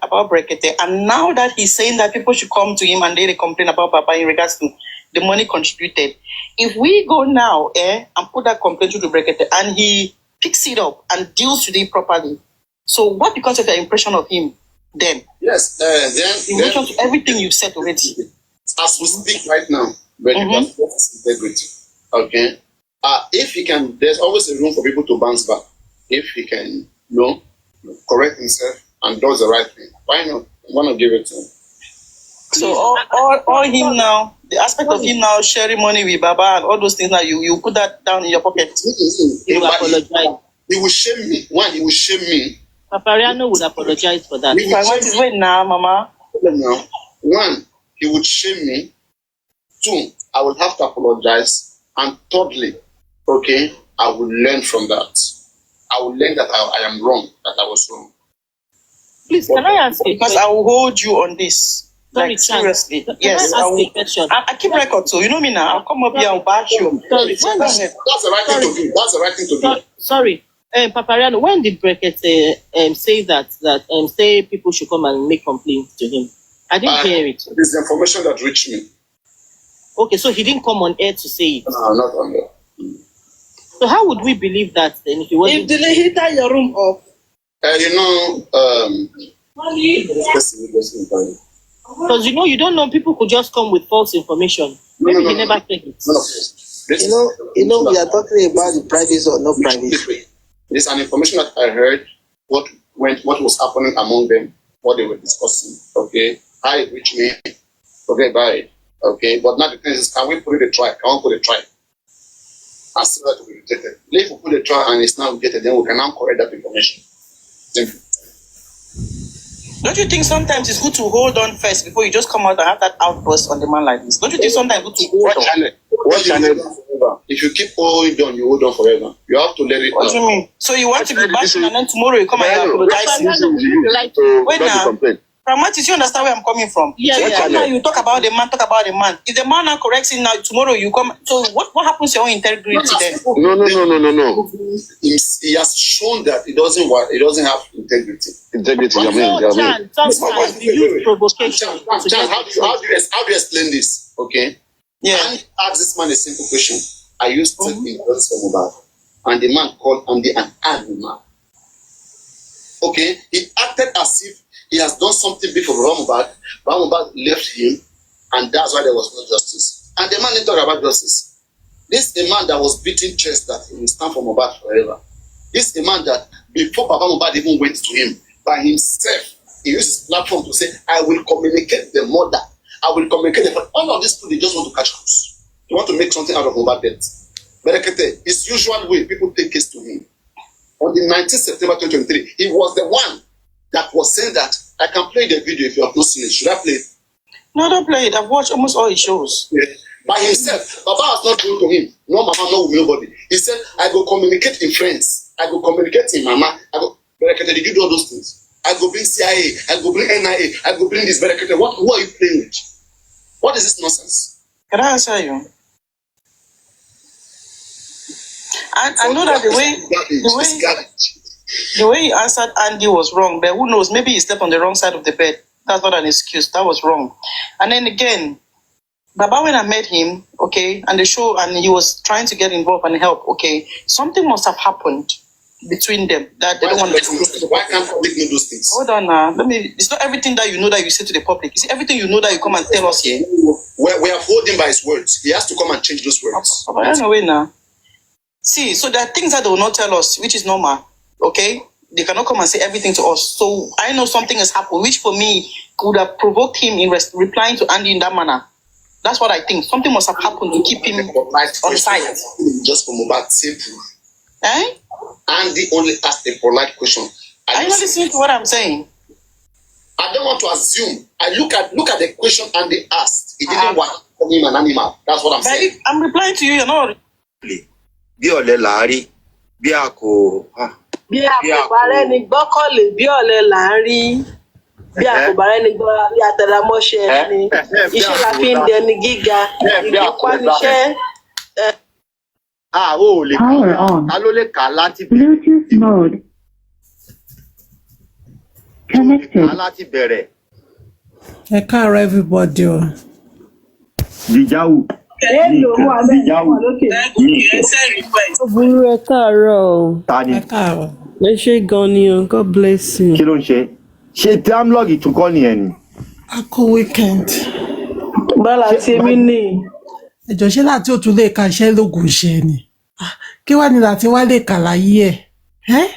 about Brekete, and now that he's saying that people should come to him and they complain about Papa in regards to the money contributed, if we go now, and put that complaint to Brekete, and he picks it up and deals with it properly, so what becomes of your impression of him then? Yes, in relation to everything you've said already. As we speak right now, Brekete has integrity. Okay, if he can, there's always a room for people to bounce back. If he can, correct himself and does the right thing, why not? I want to give it to him. So all him now, the aspect of him now sharing money with Baba and all those things now, you put that down in your pocket. He will apologize. He will shame me. One, he will shame me. Papariano would apologize for that. Wait now, Mama. Now, one, he would shame me. Two, I will have to apologize. And thirdly, okay, I will learn from that. I will learn that I am wrong, that I was wrong. Please, can I ask you? Because I will hold you on this. Sorry, seriously. Yes, I will. I keep record, so you know me now. I'll come up here and bash you. That's the right thing to do. That's the right thing to do. Sorry. Papariano, when did Brekete say that say people should come and make complaints to him? I didn't hear it. It's the information that reached me. Okay, so he didn't come on air to say it. No, not on air. So how would we believe that then if he wasn't? If they heated your room up. Because you don't know, people could just come with false information. Maybe he never checked it. We are talking about the privacy or not privacy. It is an information that I heard what was happening among them, what they were discussing. Okay, how it reached me. Okay, bye. Okay, but now the thing is, can we put it a try? Can we put a try? And see that to be rejected. If we put a try and it's now rejected, then we can now correct that information. Simple. Don't you think sometimes it's good to hold on first before you just come out and have that outburst on the man like this? Don't you think sometimes it's good to hold on? What channel? If you keep holding on, you hold on forever. You have to let it. What do you mean? So you want to be bashing and then tomorrow you come and apologize? Wait now. Pragmatis, you understand where I'm coming from? Yeah. Now you talk about the man. If the man now corrects it now, tomorrow you come. So what happens to your own integrity then? No. He has shown that it doesn't work. It doesn't have integrity. Sometimes you use provocation. How do you explain this? Okay. Yeah. And ask this man a simple question. I used to be for Mohbad, and the man called Andy an angry man. Okay, he acted as if he has done something big for Mohbad. Mohbad left him, and that's why there was no justice. And the man didn't talk about justice. This is a man that was beating chest that he will stand for Mohbad forever. This is a man that before Papa Mohbad even went to him by himself, he used his platform to say, "I will communicate the murder. I will communicate the." All of these people, they just want to catch cruise. They want to make something out of Mohbad death. But his usual way, people take case to him. On the 19th September 2023, he was the one that was saying that I can play the video if you have not seen it. Should I play it? No, don't play it. I've watched almost all his shows. Yeah. By himself. Baba has not told to him. No mama, no nobody. He said, I go communicate in friends. I go communicate in mama. Berekete, did you do all those things? I go bring CIA. I go bring NIA. I go bring this Berekete. Who are you playing with? What is this nonsense? Can I answer you? I know that the way he answered Andy was wrong, but who knows? Maybe he slept on the wrong side of the bed. That's not an excuse. That was wrong. And then again, Baba, when I met him, okay, and the show, and he was trying to get involved and help, okay, something must have happened. between them that they don't want to. Why can't public know those things? Hold on now. It's not everything that you know that you say to the public. It's everything you know that you come and tell us here. We have hold him by his words. He has to come and change those words. Run away now. See, so there are things that they will not tell us, which is normal. Okay? They cannot come and say everything to us. So I know something has happened, which for me could have provoked him in replying to Andy in that manner. That's what I think. Something must have happened to keep him on side. Just for Mohbad, simple. Eh? Andy only asked a polite question. Are you not listening to what I'm saying? I don't want to assume. I look at the question Andy asked. He didn't want to call him an animal. That's what I'm saying. I'm replying to you. You're not. Bí ọ̀lẹ là ń rí, bí a kò bàrẹ́ ni gbọ́kànlé, bí ọ̀lẹ là ń rí, bí a kò bàrẹ́ ni gbọ́, bí àtẹ̀lámọ́ṣẹ́ ni, iṣẹ́ la fi ń dẹni gíga, ìgbìpániṣẹ́. Ó lè kà á ló lè kà á láti bẹ̀rẹ̀. Bluetooth mode. Connected. Láti bẹ̀rẹ̀. Ẹ káàárọ̀ everybody o. Dìjáwù. Ó burú ẹ káàárọ̀ o. Ẹ káàárọ̀. Ẹ ṣé gan ni o, God bless you. Kí ló ń ṣe? Ṣé Tramlog tún kọ́ nìyẹn ni? A kú weekend. Bọ́lá ti mí ní. Ẹjọ́ ṣé láti òtún lè ka iṣẹ́ lóògùn ṣe ni? Kí wá ní láti wá lè kà láyé ẹ̀?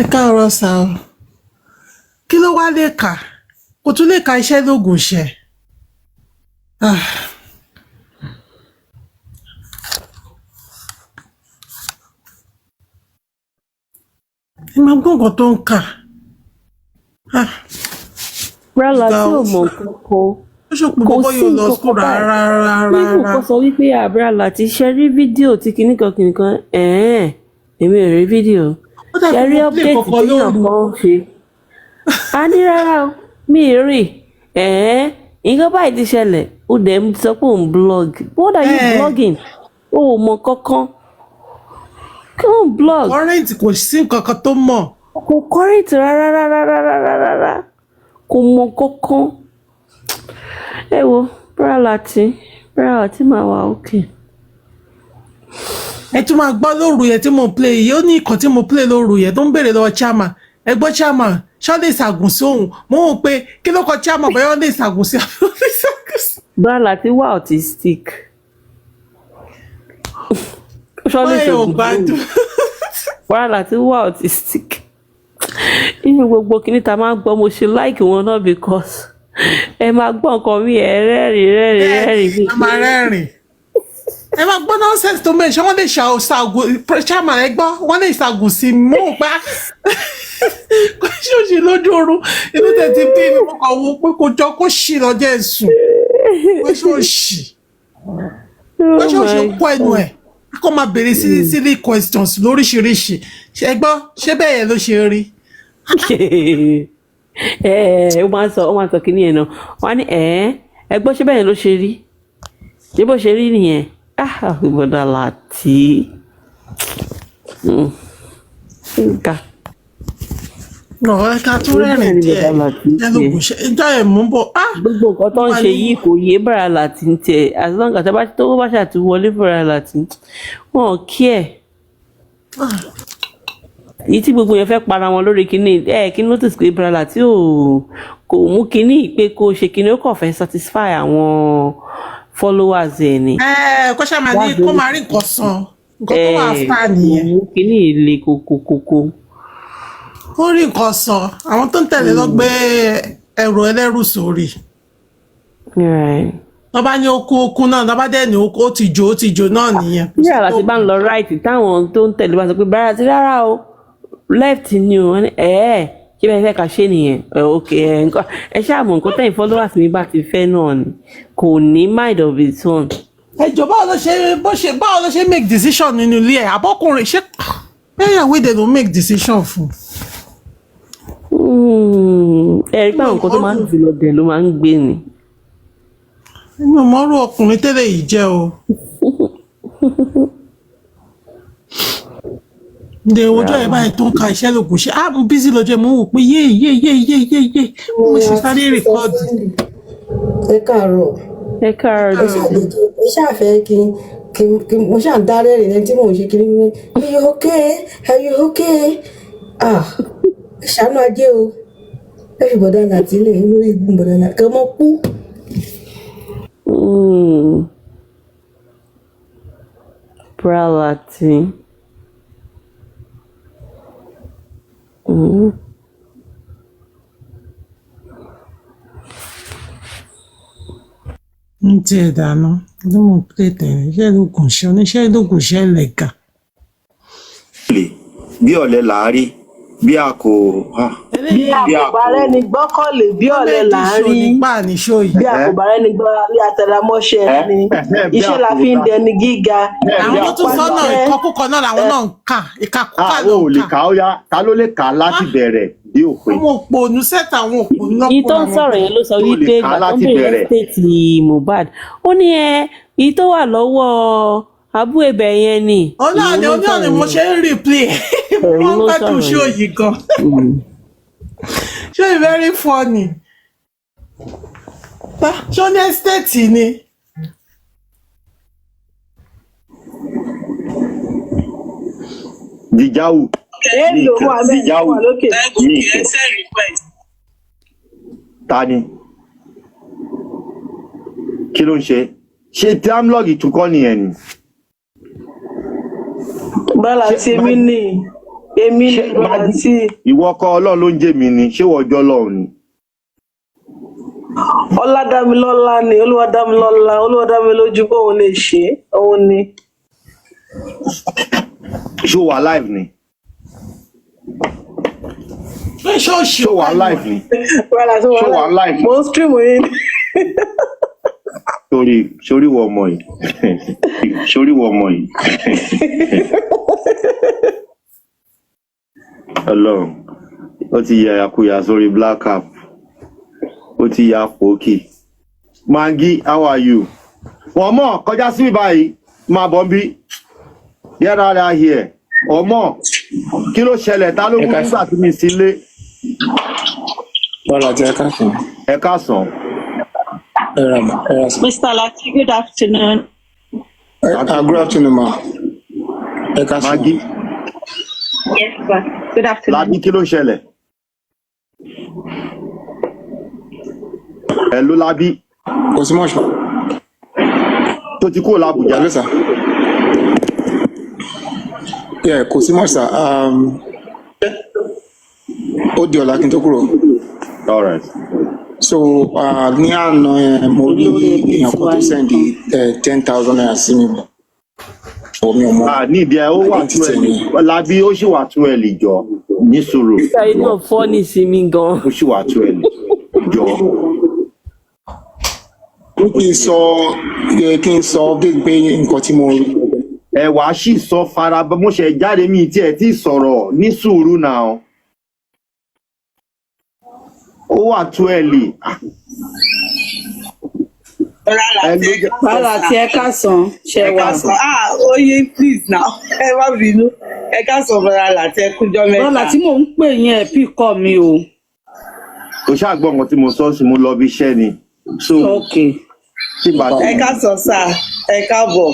Ẹ káàárọ̀ sá o. Kí ló wá lè kà? Kò tún lè ka iṣẹ́ lóògùn ṣe. Ẹ máa gbọ́ nǹkan tó ń kà. Rárá tí ò mọ̀ kankan. Kò sí nǹkan rárá. Nígbà kan sọ wípé àbúrò láti ṣe rí fídíò tí kìnnìkan èmi ò rí fídíò. Ṣe rí update tí èèyàn kan ṣe. A ní rárá o, mi ì rí. Nǹkan báyìí ti ṣẹlẹ̀, ó dẹ̀ ń sọ pé òun blog. What are you blogging? O ò mọ̀ kankan. Kí ló ń blog? Current kò sí nǹkan kan tó mọ̀. Kò current rárá. Kò mọ̀ kankan. Ẹ wo, bra láti máa wà okay. Ẹ tún máa gbọ́ lóru yẹn tí mo play yìí, ó ní ìkan tí mo play lóru yẹn tó ń béèrè lọ́wọ́ chairman. Ẹ gbọ́ chairman, ṣọ́ lè ṣàgùn sí òun. Mo rò pé kí ló kọ chairman bẹ́ẹ̀ wọ́n lè ṣàgùn sí àwọn olùṣàgùn. Bra láti wà autistic. Ṣọ́ lè ṣàgùn sí òun. Bra láti wà autistic. Inú gbogbo kìíní ta máa ń gbọ́ mo ṣe like wọn náà because ẹ máa gbọ́ nǹkan mi ẹ̀ rẹ́rìn. Ẹ máa rẹ́rìn. Ẹ máa gbọ́ nonsense tó mẹ́rin ṣé wọ́n lè ṣàgùn chairman ẹ gbọ́ wọ́n lè ṣàgùn sí mú pa. Kò ṣe òṣì lójú oorun inú tẹ̀tí bí mi kò kàn wo pé kò jọ kó ṣì lọ́jọ́ ẹ̀sùn. Kò ṣe òṣì. Kò ṣe òṣì kó ẹnu ẹ̀. Kó máa béèrè silly questions lóríṣiríṣi. Ṣé gbọ́ ṣé bẹ́ẹ̀ yẹn ló ṣe rí? Ó máa ń sọ kíní ẹ̀ náà. Wọ́n á ní ẹ gbọ́ ṣé bẹ́ẹ̀ yẹn ló ṣe rí? Ṣé bó ṣe rí nìyẹn? Bọ́dà láti. Nǹkan. Ẹ ká tún rẹ́rìn díẹ̀. Ẹlòkùn ṣe ìjọ ẹ̀ mú bọ̀. Gbogbo nǹkan tó ń ṣe yìí kò yé bàrà láti ń tẹ̀. As long as tó bá ṣàtúwọlé bàrà láti. Wọ́n kí ẹ̀. Èyí tí gbogbo yẹn fẹ́ para wọn lórí kíní kí notice pé bàrà láti kò mú kíní pé kó ṣe kíní ó kàn fẹ́ satisfy àwọn followers ẹ̀ ni. Kó ṣe máa ní kó máa rí nǹkan san. Nǹkan tó wà fà nìyẹn. Kò mú kíní ilé kókókókó. Ó rí nǹkan sọ àwọn tó ń tẹ̀lé lọ gbé ẹrù ẹlẹ́rù sórí. Wọ́n bá ní okun náà lọ́ba dẹ̀ ní ó ti jò náà nìyẹn. Bí àrà ti bá ń lọ right táwọn tó ń tẹ̀lé bá sọ pé bàrà ti rárá o left ni o ṣé bẹ́ẹ̀ fẹ́ ká ṣe nìyẹn nǹkan ẹ ṣáàmù nǹkan tẹ̀yìn followers mi bá ti fẹ́ náà ni kò ní mind of its own. Ẹjọ́ báwo ló ṣe make decision nínú ilé ẹ̀ àbọ̀kùnrin ṣé ẹ̀yàwó èdè ló make decision fún. Ẹ̀rí pé àwọn nǹkan tó máa ń jù lọ dẹ̀ ló máa ń gbé ni. Inú mọ́rú ọkùnrin tẹ́lẹ̀ yìí jẹ́ o. Ǹdè ojú ẹ̀ báyìí tó ń ka iṣẹ́ lògùn ṣe mo bísí lọ́jọ́ mo wò pé yé mo sì sáré rìkọ́ọ̀dù. Ẹ káàárọ̀. Ẹ káàárọ̀. Ẹ ṣàfẹ́ kí mo ṣáà ń dá rẹ́rìn ní tí mò ń ṣe kiri ní are you okay? Are you okay? Ṣàánú ajé o ẹ fi bọ̀dá láti ilé lórí bọ̀dá láti kọ́ mọ́ kú. Pralati. ń tiẹ̀ dáná ló mọ̀ pé tẹ̀lé iṣẹ́ ìlókun ṣe oníṣẹ́ ìlókun ṣe lẹ̀ka. bí ọ̀lẹ là á rí bí a kò. bí àkùbárẹ́ ni gbọ́kànlé bí ọ̀lẹ là á rí bí àkùbárẹ́ ni gbọ́kànlé àtẹ̀lámọ́ṣẹ́ ni iṣẹ́ la fi ń dẹni gíga. àwọn tó tún sọ́nà ìkọkúkọ náà làwọn náà ń kà ìkàkùkà ló ń kà. ó yá ta ló lè kà á láti bẹ̀rẹ̀ dé òpin. àwọn òpònú sẹ́tà àwọn òpònú lọ́pọ̀. ìtọ́ ń sọ̀rọ̀ yẹn ló sọ wípé ìgbà tó ń bèrè ẹ́stéètì Mohbad ó ní èyí tó wà lọ́wọ́ abú ẹbẹ yẹn ni. oní mo ṣe ń replay wọ́n gbádùn ṣó yìí gan. ṣó very funny. ṣó ní ẹ́stéètì ni. Dìjáwù. Dìjáwù ní ìfẹ́. Ta ni? Kí ló ń ṣe? Ṣé dámlọ́gì tún kọ́ nìyẹn ni? Bọ́lá tí èmi ní bọ́lá tí. Ìwọ kọ́ Ọlọ́run ló ń jẹ́ mi ni, ṣé wọ́n jọ́ Ọlọ́run ni? Ọládàmilọ́lá ni, Olúwadámilọ́lá, Olúwadámilójú bó òun lè ṣe, òun ni. Ṣó wà live ni? Ṣó wà live ni? Ṣó wà live ni? Mo ń stream yín. Sórí wọ ọmọ yìí. Sórí wọ ọmọ yìí. Ọlọ́run, ó ti yẹ àkúyà sórí black cap. Ó ti yà pòkì. Mangi, how are you? Wọ́n mọ̀ kọjá sí báyìí, máa bọ̀ bí. Get out of here. Ọmọ, kí ló ṣẹlẹ̀ ta ló kú nígbà tí mi sílé? Bọ́lá tí ẹ káàsán. Ẹ káàsán. Mr. Lati, good afternoon. Good afternoon, ma. Ẹ káàsán. Mangi. Yes, sir. Good afternoon. Lábí kí ló ṣẹlẹ̀? Ẹ ló Lábí. Kò sí mọ́ṣọ́. Tó ti kúrò l'Ábùjá. Hello, sir. Yeah, kò sí mọ́ṣọ́. Ó di ọ̀la kí n tó kúrò. All right. So, ní àná mo rí èèyàn kan tó sẹ́ndì 10,000 naira sí mi. Nídìí ẹ ó wà tún ẹ Lábí ó sì wà tún ẹ lè jọ ní sùúrù. Ìṣàyè náà fọ́ ní ìsinmi gan. Ó sì wà tún ẹ lè jọ. Kí n sọ pé nǹkan tí mo rí. Ẹ wàá sì sọ farabọ mo ṣe jáde mi tí ẹ ti sọ̀rọ̀ ní sùúrù náà. Ó wà tún ẹ lè. Bọ́lá tí ẹ káàsán ṣe wà. Oye please now ẹ wá bínú ẹ káàsán bọ́lá láti ẹ kújọ́ mẹ́ta. Bọ́lá tí mò ń pè yín ẹ̀ pì kọ́ mi o. Kò ṣàgbọ́ nǹkan tí mo sọ sí mo lọ bí iṣẹ́ ni. So, ẹ káàsán sá ẹ káàbọ̀.